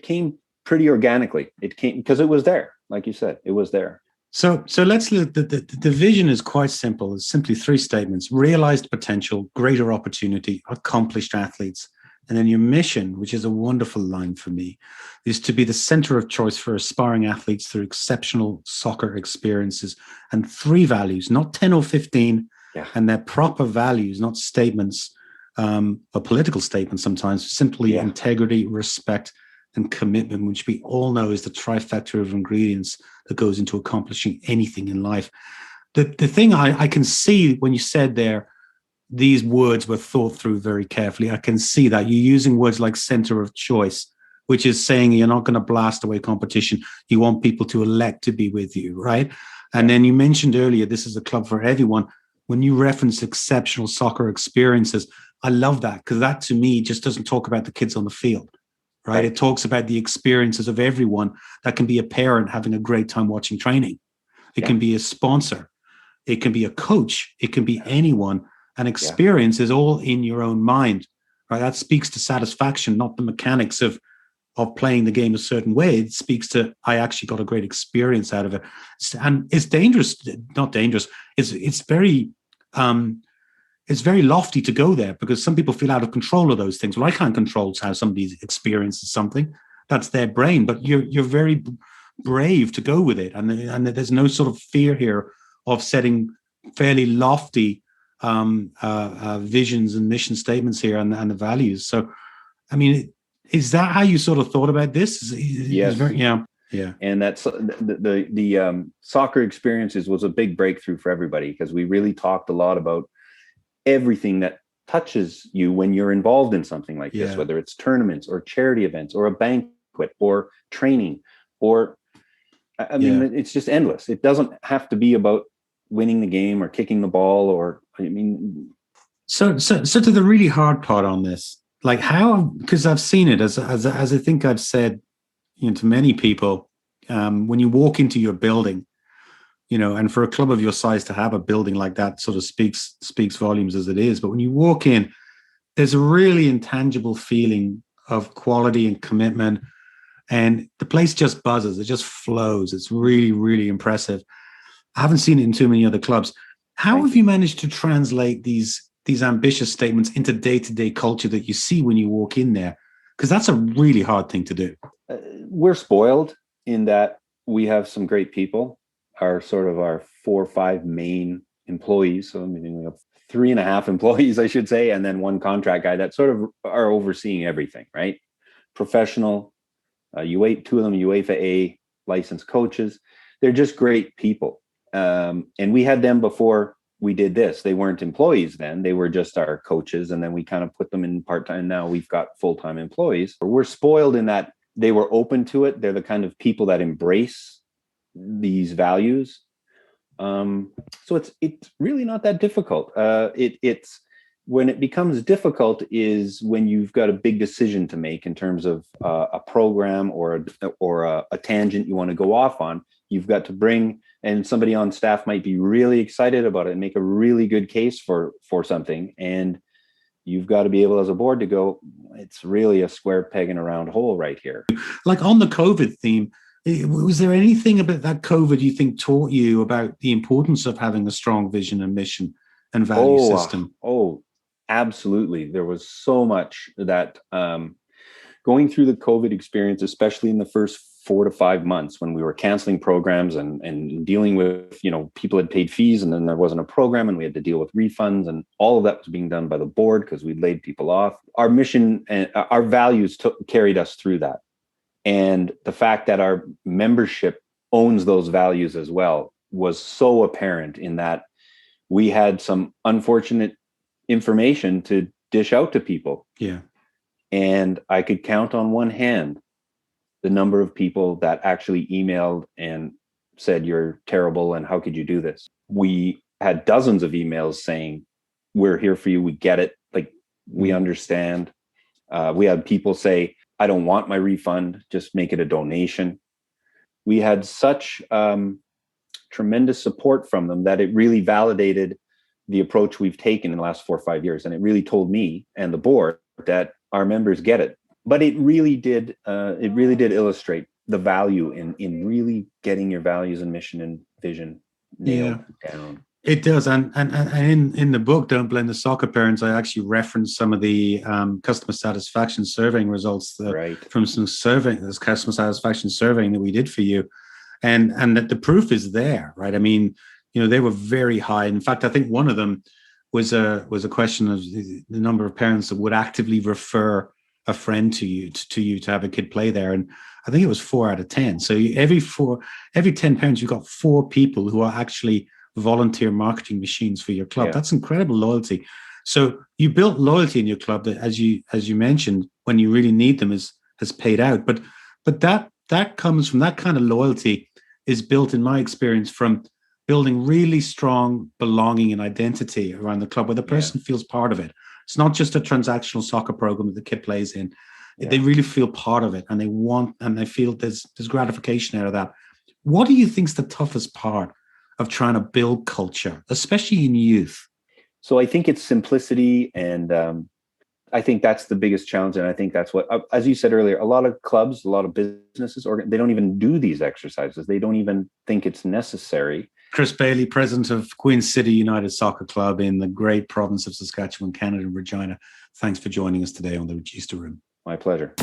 came pretty organically. It came because it was there. Like you said, it was there. So let's look. The vision is quite simple. It's simply 3 statements: realized potential, greater opportunity, accomplished athletes. And then your mission, which is a wonderful line for me, is to be the center of choice for aspiring athletes through exceptional soccer experiences. And 3 values, not 10 or 15, and they're proper values, not statements, or political statements sometimes, simply integrity, respect, and commitment, which we all know is the trifecta of ingredients that goes into accomplishing anything in life. The thing I can see when you said there, these words were thought through very carefully. I can see that you're using words like center of choice, which is saying you're not going to blast away competition. You want people to elect to be with you, right? And then you mentioned earlier, this is a club for everyone. When you reference exceptional soccer experiences, I love that, because that to me just doesn't talk about the kids on the field, right? It talks about the experiences of everyone. That can be a parent having a great time watching training. It can be a sponsor. It can be a coach. It can be anyone. And experience is all in your own mind, right? That speaks to satisfaction, not the mechanics of playing the game a certain way. It speaks to, I actually got a great experience out of it. And it's dangerous, not dangerous. It's very lofty to go there, because some people feel out of control of those things. Well, I can't control how somebody experiences something. That's their brain. But you're very brave to go with it, and there's no sort of fear here of setting fairly lofty visions and mission statements here, and the values. So, I mean, is that how you sort of thought about this? Yes. Yeah. And that's the soccer experiences was a big breakthrough for everybody, because we really talked a lot about everything that touches you when you're involved in something like this, whether it's tournaments or charity events or a banquet or training, or I mean, it's just endless. It doesn't have to be about winning the game or kicking the ball, or So to the really hard part on this, like how, because I've seen it as I think I've said, to many people, when you walk into your building, and for a club of your size to have a building like that sort of speaks volumes as it is. But when you walk in, there's a really intangible feeling of quality and commitment, and the place just buzzes. It just flows. It's really, really impressive. I haven't seen it in too many other clubs. How have you managed to translate these ambitious statements into day-to-day culture that you see when you walk in there? Because that's a really hard thing to do. We're spoiled in that we have some great people. Our 4 or 5 main employees. So we have 3.5 employees, I should say, and then 1 contract guy that sort of are overseeing everything, right? Professional, 2 of them UEFA A licensed coaches. They're just great people. And we had them before we did this. They weren't employees then. They were just our coaches. And then we kind of put them in part-time. Now we've got full-time employees. We're spoiled in that they were open to it. They're the kind of people that embrace these values. So it's really not that difficult. It's when it becomes difficult is when you've got a big decision to make in terms of a program or a tangent you want to go off on. You've got to bring, and somebody on staff might be really excited about it and make a really good case for something. And you've got to be able as a board to go, it's really a square peg in a round hole right here. Like on the COVID theme, was there anything about that COVID you think taught you about the importance of having a strong vision and mission and value system? Oh, absolutely. There was so much that going through the COVID experience, especially in the first 4 to 5 months when we were canceling programs and dealing with, people had paid fees and then there wasn't a program and we had to deal with refunds, and all of that was being done by the board because we'd laid people off. Our mission and our values carried us through that. And the fact that our membership owns those values as well was so apparent in that we had some unfortunate information to dish out to people. Yeah. And I could count on one hand the number of people that actually emailed and said, you're terrible and how could you do this? We had dozens of emails saying, we're here for you. We get it. Like, we understand. We had people say, I don't want my refund, just make it a donation. We had such tremendous support from them that it really validated the approach we've taken in the last 4 or 5 years. And it really told me and the board that our members get it. But it really did illustrate the value in really getting your values and mission and vision nailed down. It does, and in the book, Don't Blame the Soccer Parents, I actually referenced some of the customer satisfaction surveying results from some surveying, this customer satisfaction surveying that we did for you, and that the proof is there, right? I mean, they were very high. In fact, I think one of them was a question of the number of parents that would actively refer a friend to you to have a kid play there, and I think it was 4 out of 10. So every 10 parents, you've got 4 people who are actually volunteer marketing machines for your club. Yeah. That's incredible loyalty. So you built loyalty in your club that, as you mentioned, when you really need them, has paid out. But that comes from, that kind of loyalty is built, in my experience, from building really strong belonging and identity around the club where the person feels part of it. It's not just a transactional soccer program that the kid plays in. Yeah. They really feel part of it, and they feel there's gratification out of that. What do you think is the toughest part of trying to build culture, especially in youth? So I think it's simplicity and I think that's the biggest challenge. And I think that's what, as you said earlier, a lot of clubs, a lot of businesses, they don't even do these exercises. They don't even think it's necessary. Chris Bailey, president of Queen City United Soccer Club in the great province of Saskatchewan, Canada, Regina. Thanks for joining us today on the Regista Room. My pleasure.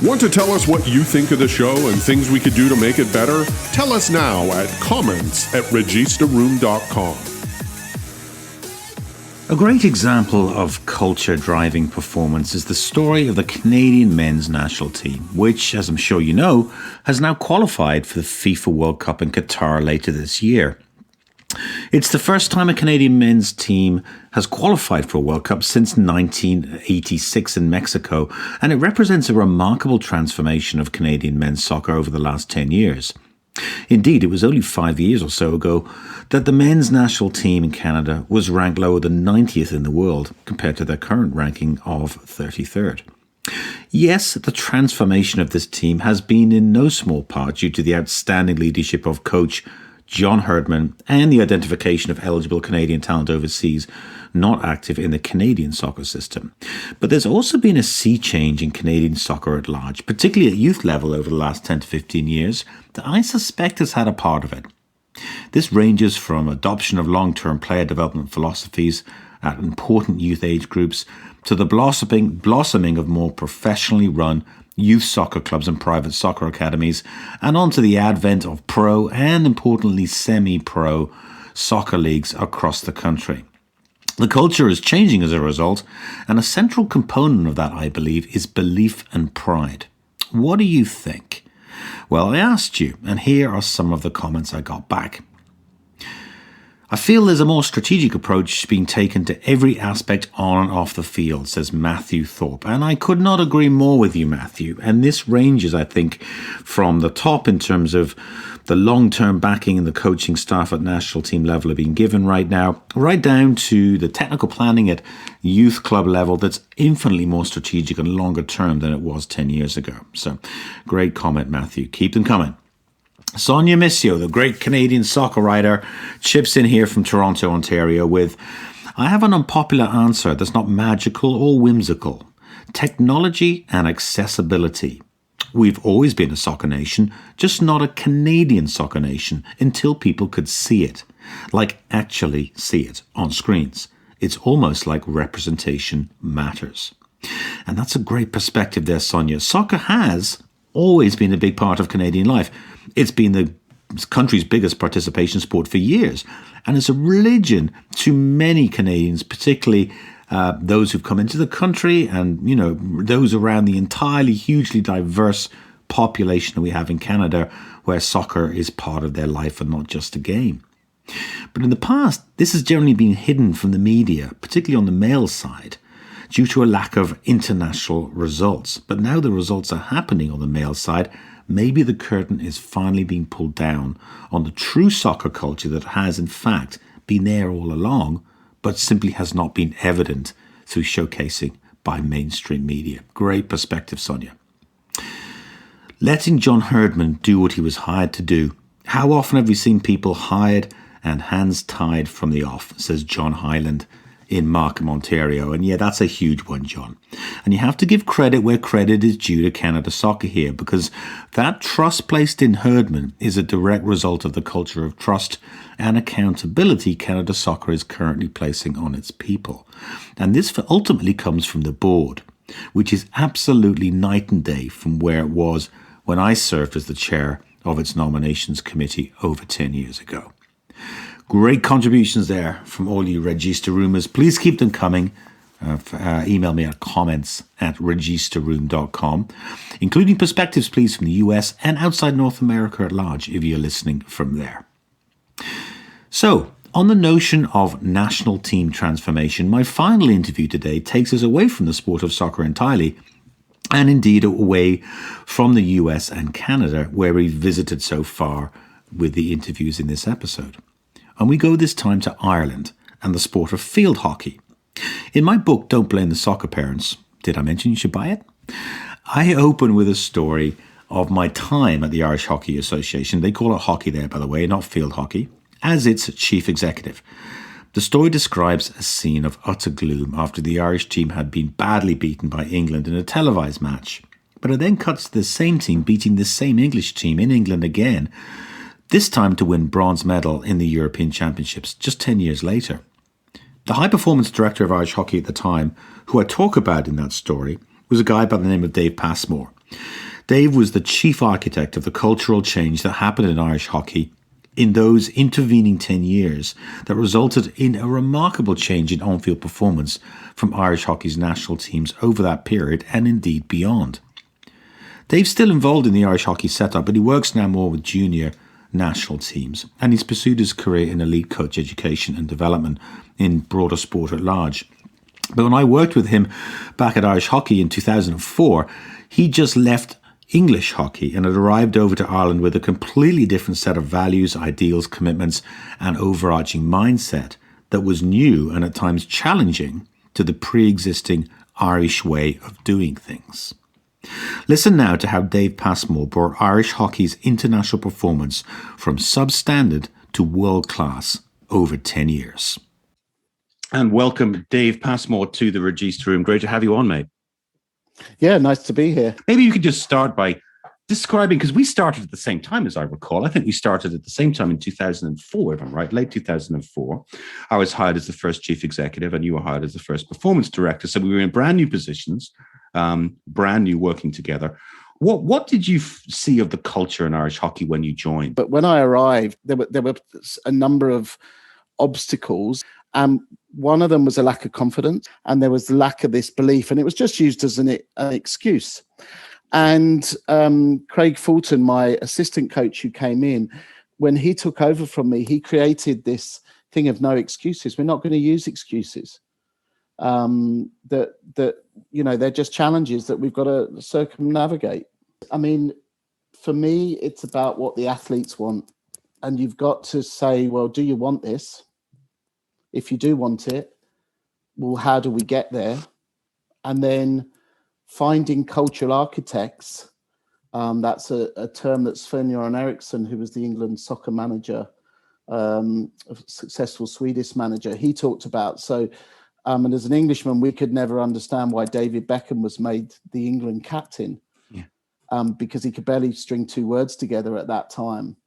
Want to tell us what you think of the show and things we could do to make it better? Tell us now at comments@registaroom.com. A great example of culture driving performance is the story of the Canadian men's national team, which, as I'm sure you know, has now qualified for the FIFA World Cup in Qatar later this year. It's the first time a Canadian men's team has qualified for a World Cup since 1986 in Mexico, and it represents a remarkable transformation of Canadian men's soccer over the last 10 years. Indeed, it was only 5 years or so ago that the men's national team in Canada was ranked lower than 90th in the world compared to their current ranking of 33rd. Yes, the transformation of this team has been in no small part due to the outstanding leadership of coach John Herdman and the identification of eligible Canadian talent overseas not active in the Canadian soccer system. But there's also been a sea change in Canadian soccer at large, particularly at youth level over the last 10 to 15 years, that I suspect has had a part of it. This ranges from adoption of long-term player development philosophies at important youth age groups to the blossoming of more professionally run youth soccer clubs and private soccer academies, and on to the advent of pro and, importantly, semi-pro soccer leagues across the country. The culture is changing as a result, and a central component of that, I believe, is belief and pride. What do you think? Well, I asked you, and here are some of the comments I got back. I feel there's a more strategic approach being taken to every aspect on and off the field, says Matthew Thorpe. And I could not agree more with you, Matthew. And this ranges, I think, from the top in terms of the long-term backing and the coaching staff at national team level are being given right now, right down to the technical planning at youth club level that's infinitely more strategic and longer term than it was 10 years ago. So great comment, Matthew. Keep them coming. Sonia Missio, the great Canadian soccer writer, chips in here from Toronto, Ontario with, I have an unpopular answer that's not magical or whimsical. Technology and accessibility. We've always been a soccer nation, just not a Canadian soccer nation until people could see it. Like actually see it on screens. It's almost like representation matters. And that's a great perspective there, Sonia. Soccer has always been a big part of Canadian life. It's been the country's biggest participation sport for years. And it's a religion to many Canadians, particularly those who've come into the country and, you know, those around the entirely hugely diverse population that we have in Canada, where soccer is part of their life and not just a game. But in the past, this has generally been hidden from the media, particularly on the male side, due to a lack of international results. But now the results are happening on the male side. Maybe the curtain is finally being pulled down on the true soccer culture that has, in fact, been there all along, but simply has not been evident through showcasing by mainstream media. Great perspective, Sonia. Letting John Herdman do what he was hired to do. How often have we seen people hired and hands tied from the off, says John Hyland in Markham, Ontario. And yeah, that's a huge one, John. And you have to give credit where credit is due to Canada Soccer here, because that trust placed in Herdman is a direct result of the culture of trust and accountability Canada Soccer is currently placing on its people. And this ultimately comes from the board, which is absolutely night and day from where it was when I served as the chair of its nominations committee over 10 years ago. Great contributions there from all you Regista Roomers. Please keep them coming. Email me at comments@registaroom.com, including perspectives, please, from the US and outside North America at large, if you're listening from there. So, on the notion of national team transformation, my final interview today takes us away from the sport of soccer entirely, and indeed away from the US and Canada, where we've visited so far with the interviews in this episode. And we go this time to Ireland and the sport of field hockey. In my book, Don't Blame the Soccer Parents, did I mention you should buy it? I open with a story of my time at the Irish Hockey Association. They call it hockey there, by the way, not field hockey, as its chief executive. The story describes a scene of utter gloom after the Irish team had been badly beaten by England in a televised match. But it then cuts to the same team beating the same English team in England again, this time to win bronze medal in the European Championships just 10 years later. The high-performance director of Irish hockey at the time, who I talk about in that story, was a guy by the name of Dave Passmore. Dave was the chief architect of the cultural change that happened in Irish hockey in those intervening 10 years that resulted in a remarkable change in on-field performance from Irish hockey's national teams over that period and indeed beyond. Dave's still involved in the Irish hockey setup, but he works now more with junior national teams, and he's pursued his career in elite coach education and development in broader sport at large. But when I worked with him back at Irish Hockey in 2004, he just left English hockey and had arrived over to Ireland with a completely different set of values, ideals, commitments, and overarching mindset that was new and at times challenging to the pre-existing Irish way of doing things. Listen now to how Dave Passmore brought Irish hockey's international performance from substandard to world-class over 10 years. And welcome, Dave Passmore, to the Register Room. Great to have you on, mate. Yeah, nice to be here. Maybe you could just start by describing, because we started at the same time, as I recall. I think we started at the same time in 2004, if I'm right, late 2004. I was hired as the first chief executive and you were hired as the first performance director. So we were in brand new positions, brand new working together. What did you see of the culture in Irish hockey when you joined? But when I arrived, there were a number of obstacles. One of them was a lack of confidence, and there was the lack of this belief, and it was just used as an excuse. And Craig Fulton, my assistant coach who came in, when he took over from me, he created this thing of no excuses. We're not going to use excuses. That you know, they're just challenges that we've got to circumnavigate. I mean, for me, it's about what the athletes want, and you've got to say, well, do you want this? If you do want it, well, how do we get there? And then finding cultural architects. That's a term that Sven-Göran Eriksson, who was the England soccer manager, a successful Swedish manager, he talked about. So, and as an Englishman, we could never understand why David Beckham was made the England captain, because he could barely string two words together at that time.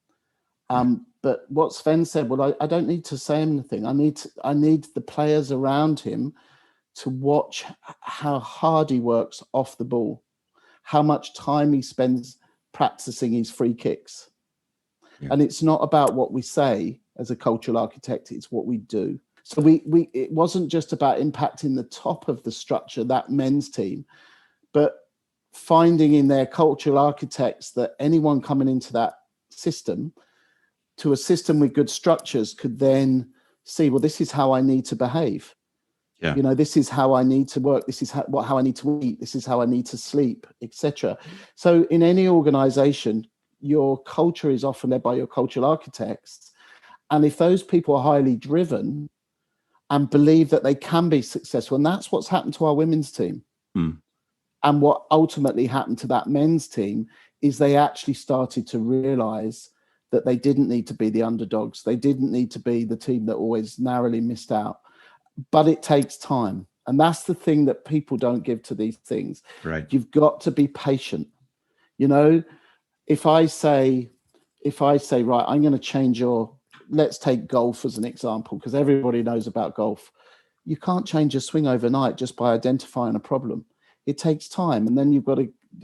But what Sven said, well, I don't need to say anything. I need the players around him to watch how hard he works off the ball, how much time he spends practicing his free kicks. Yeah. And it's not about what we say as a cultural architect, it's what we do. So it wasn't just about impacting the top of the structure, that men's team, but finding in their cultural architects that anyone coming into that system, to a system with good structures, could then see, well, this is how I need to behave. Yeah. You know, this is how I need to work. This is how I need to eat. This is how I need to sleep, etc. So in any organization, your culture is often led by your cultural architects. And if those people are highly driven and believe that they can be successful, and that's what's happened to our women's team. And what ultimately happened to that men's team is they actually started to realize that they didn't need to be the underdogs. They didn't need to be the team that always narrowly missed out. But it takes time. And that's the thing that people don't give to these things. Right. You've got to be patient. You know, if I say, right, I'm going to change let's take golf as an example, because everybody knows about golf. You can't change your swing overnight just by identifying a problem. It takes time. And then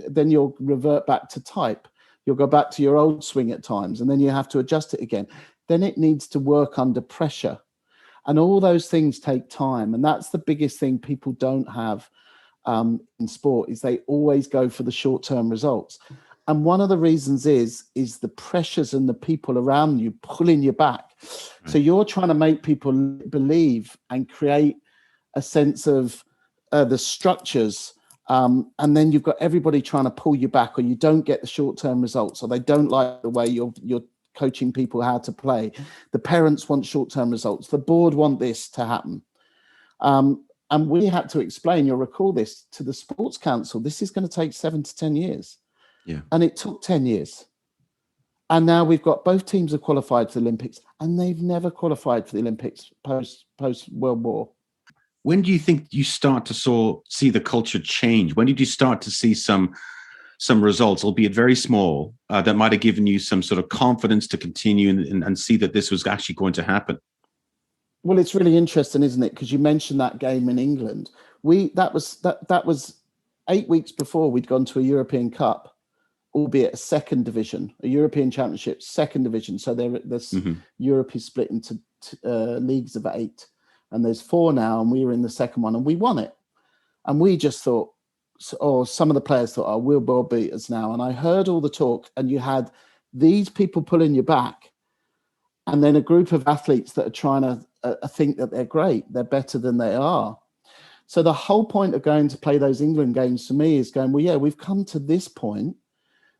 then you'll revert back to type. You'll go back to your old swing at times, and then you have to adjust it again. Then it needs to work under pressure. And all those things take time. And that's the biggest thing people don't have in sport, is they always go for the short-term results. And one of the reasons is the pressures and the people around you pulling you back. Right. So you're trying to make people believe and create a sense of the structures. And then you've got everybody trying to pull you back, or you don't get the short-term results, or they don't like the way you're coaching people how to play. The parents want short-term results. The board want this to happen. And we had to explain, you'll recall this, to the Sports Council. This is going to take 7 to 10 years. Yeah. And it took 10 years. And now we've got both teams have qualified for the Olympics, and they've never qualified for the Olympics post World War. When do you think you start to see the culture change? When did you start to see some results, albeit very small, that might have given you some sort of confidence to continue and see that this was actually going to happen? Well, it's really interesting, isn't it? Because you mentioned that game in England. That was 8 weeks before we'd gone to a European Cup, albeit a second division, a European Championship, second division. So Europe is split into leagues of 8, and there's 4 now, and we were in the second one, and we won it. And we just thought, or some of the players thought, we'll beat us now. And I heard all the talk, and you had these people pulling you back, and then a group of athletes that are trying to think that they're great, they're better than they are. So the whole point of going to play those England games for me is going, well, yeah, we've come to this point,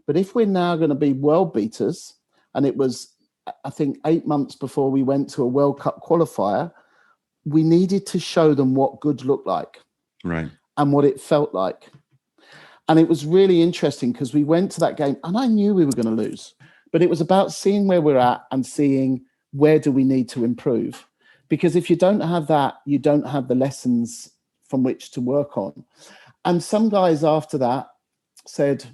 but if we're now going to be world beaters, and it was, I think, 8 months before we went to a World Cup qualifier, we needed to show them what good looked like. Right. And what it felt like. And it was really interesting because we went to that game and I knew we were going to lose, but it was about seeing where we're at and seeing where do we need to improve. Because if you don't have that, you don't have the lessons from which to work on. And some guys after that said,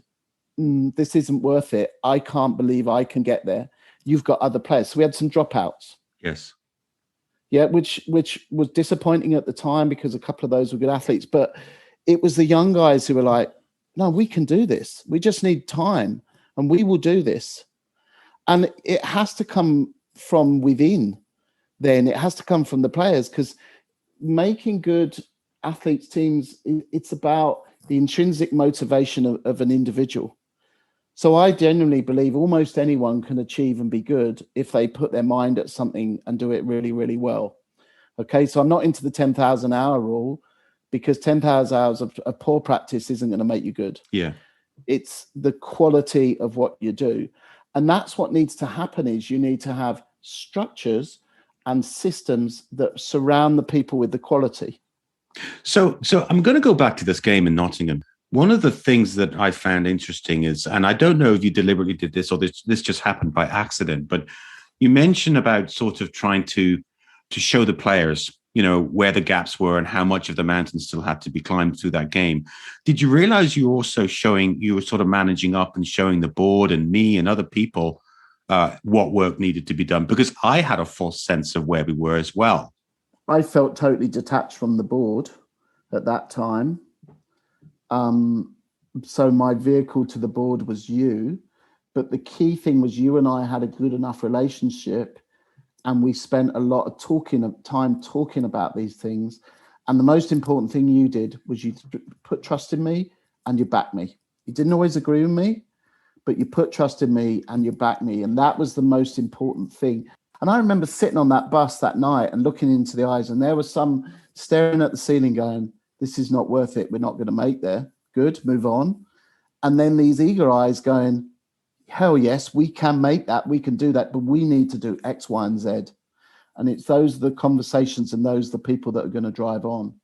this isn't worth it. I can't believe I can get there. You've got other players. So we had some dropouts. Yes. Yeah, which was disappointing at the time because a couple of those were good athletes. But it was the young guys who were like, no, we can do this. We just need time and we will do this. And it has to come from within then. It has to come from the players, because making good athletes teams, it's about the intrinsic motivation of an individual. So I genuinely believe almost anyone can achieve and be good if they put their mind at something and do it really, really well. Okay, so I'm not into the 10,000 hour rule, because 10,000 hours of poor practice isn't going to make you good. Yeah. It's the quality of what you do. And that's what needs to happen, is you need to have structures and systems that surround the people with the quality. So I'm going to go back to this game in Nottingham. One of the things that I found interesting is, and I don't know if you deliberately did this or this just happened by accident, but you mentioned about sort of trying to show the players, you know, where the gaps were and how much of the mountain still had to be climbed through that game. Did you realize you were also you were sort of managing up and showing the board and me and other people what work needed to be done? Because I had a false sense of where we were as well. I felt totally detached from the board at that time. So my vehicle to the board was you, but the key thing was you and I had a good enough relationship, and we spent a lot of time talking about these things. And the most important thing you did was you put trust in me and you backed me. You didn't always agree with me, but you put trust in me and you backed me. And that was the most important thing. And I remember sitting on that bus that night and looking into the eyes, and there was some staring at the ceiling going, this is not worth it. We're not going to make there. Good, move on. And then these eager eyes going, hell yes, we can make that. We can do that, but we need to do X, Y, and Z. And it's the conversations and the people that are going to drive on.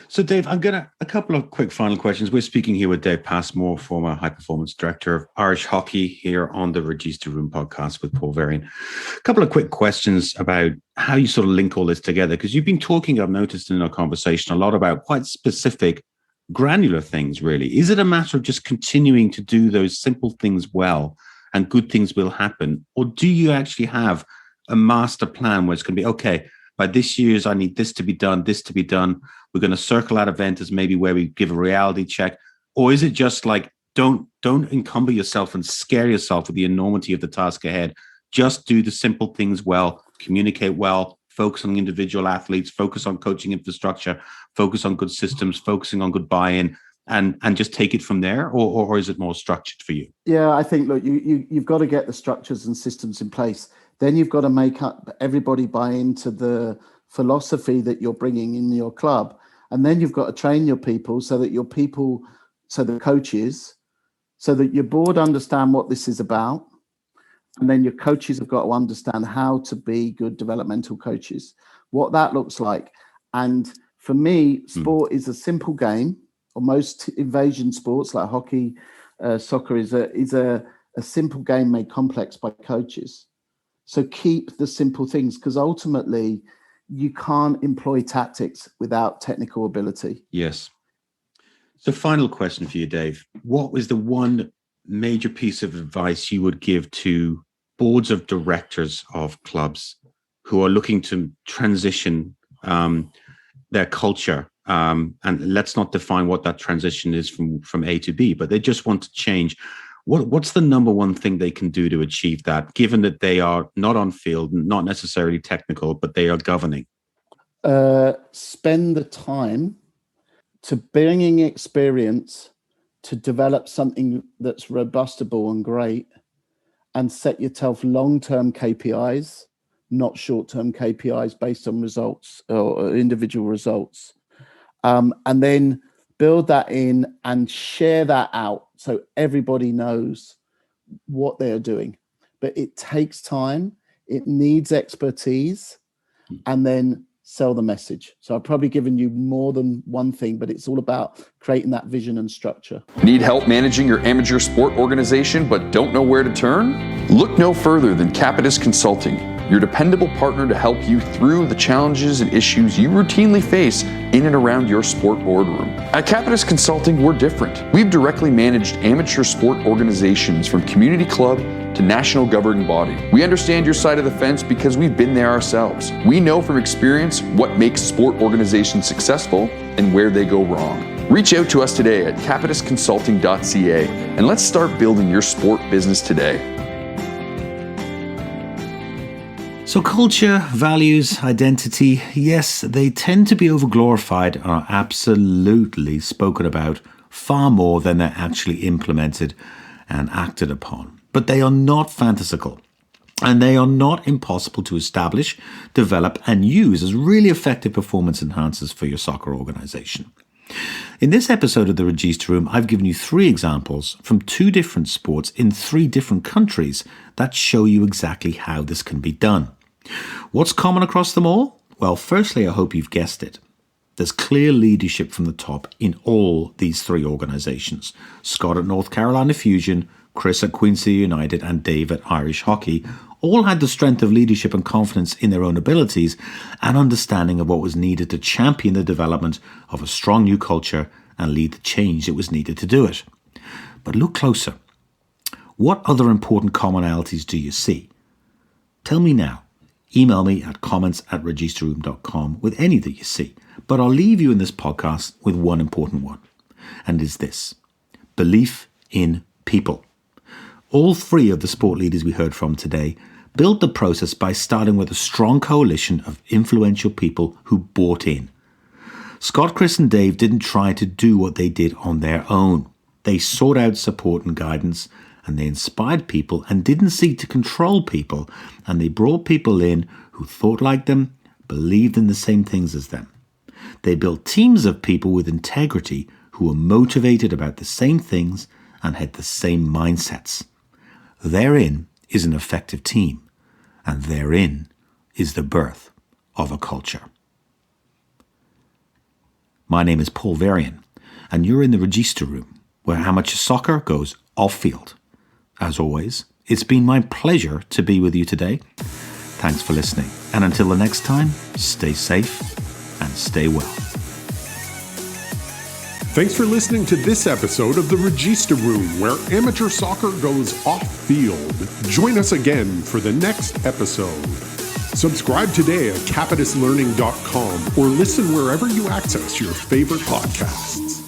So, Dave, a couple of quick final questions. We're speaking here with Dave Passmore, former high performance director of Irish hockey, here on the Regista Room podcast with Paul Varian. A couple of quick questions about how you sort of link all this together, because you've been talking, I've noticed in our conversation, a lot about quite specific, granular things, really. Is it a matter of just continuing to do those simple things well and good things will happen? Or do you actually have a master plan where it's going to be, okay, by this year's, I need this to be done, this to be done. We're going to circle that event as maybe where we give a reality check. Or is it just like, don't encumber yourself and scare yourself with the enormity of the task ahead. Just do the simple things well, communicate well, focus on individual athletes, focus on coaching infrastructure, focus on good systems, focusing on good buy-in, and just take it from there? Or is it more structured for you? Yeah, I think, look, you've got to get the structures and systems in place. Then you've got to make up everybody buy into the philosophy that you're bringing in your club. And then you've got to train your people so that the coaches, so that your board understand what this is about. And then your coaches have got to understand how to be good developmental coaches, what that looks like. And for me, sport is a simple game, or most invasion sports like hockey, soccer is a a simple game made complex by coaches. So keep the simple things, because ultimately you can't employ tactics without technical ability. Yes. So final question for you, Dave. What was the one major piece of advice you would give to boards of directors of clubs who are looking to transition their culture? And let's not define what that transition is from A to B, but they just want to change. What's the number one thing they can do to achieve that, given that they are not on field, not necessarily technical, but they are governing? Spend the time to bringing experience to develop something that's robustable and great, and set yourself long-term KPIs, not short-term KPIs based on results or individual results. And then build that in and share that out so everybody knows what they're doing. But it takes time, it needs expertise, and then sell the message. So I've probably given you more than one thing, but it's all about creating that vision and structure. Need help managing your amateur sport organization but don't know where to turn? Look no further than Capitus Consulting, your dependable partner to help you through the challenges and issues you routinely face in and around your sport boardroom. At Capitus Consulting, we're different. We've directly managed amateur sport organizations from community club to national governing body. We understand your side of the fence because we've been there ourselves. We know from experience what makes sport organizations successful and where they go wrong. Reach out to us today at capitusconsulting.ca and let's start building your sport business today. So culture, values, identity, yes, they tend to be overglorified and are absolutely spoken about far more than they're actually implemented and acted upon. But they are not fantastical, and they are not impossible to establish, develop, and use as really effective performance enhancers for your soccer organization. In this episode of The Regista Room, I've given you 3 examples from 2 different sports in 3 different countries that show you exactly how this can be done. What's common across them all? Well, firstly, I hope you've guessed it. There's clear leadership from the top in all these 3 organizations. Scott at North Carolina Fusion, Chris at Quincy United, and Dave at Irish Hockey all had the strength of leadership and confidence in their own abilities and understanding of what was needed to champion the development of a strong new culture and lead the change that was needed to do it. But look closer. What other important commonalities do you see? Tell me now. Email me at comments@registaroom.com with any that you see. But I'll leave you in this podcast with one important one. And it's this: belief in people. All 3 of the sport leaders we heard from today built the process by starting with a strong coalition of influential people who bought in. Scott, Chris, and Dave didn't try to do what they did on their own. They sought out support and guidance, and they inspired people and didn't seek to control people, and they brought people in who thought like them, believed in the same things as them. They built teams of people with integrity who were motivated about the same things and had the same mindsets. Therein is an effective team, and therein is the birth of a culture. My name is Paul Varian, and you're in the Regista Room, where amateur soccer goes off-field. As always, it's been my pleasure to be with you today. Thanks for listening, and until the next time, stay safe and stay well. Thanks for listening to this episode of the Regista Room, where amateur soccer goes off-field. Join us again for the next episode. Subscribe today at capituslearning.com or listen wherever you access your favorite podcasts.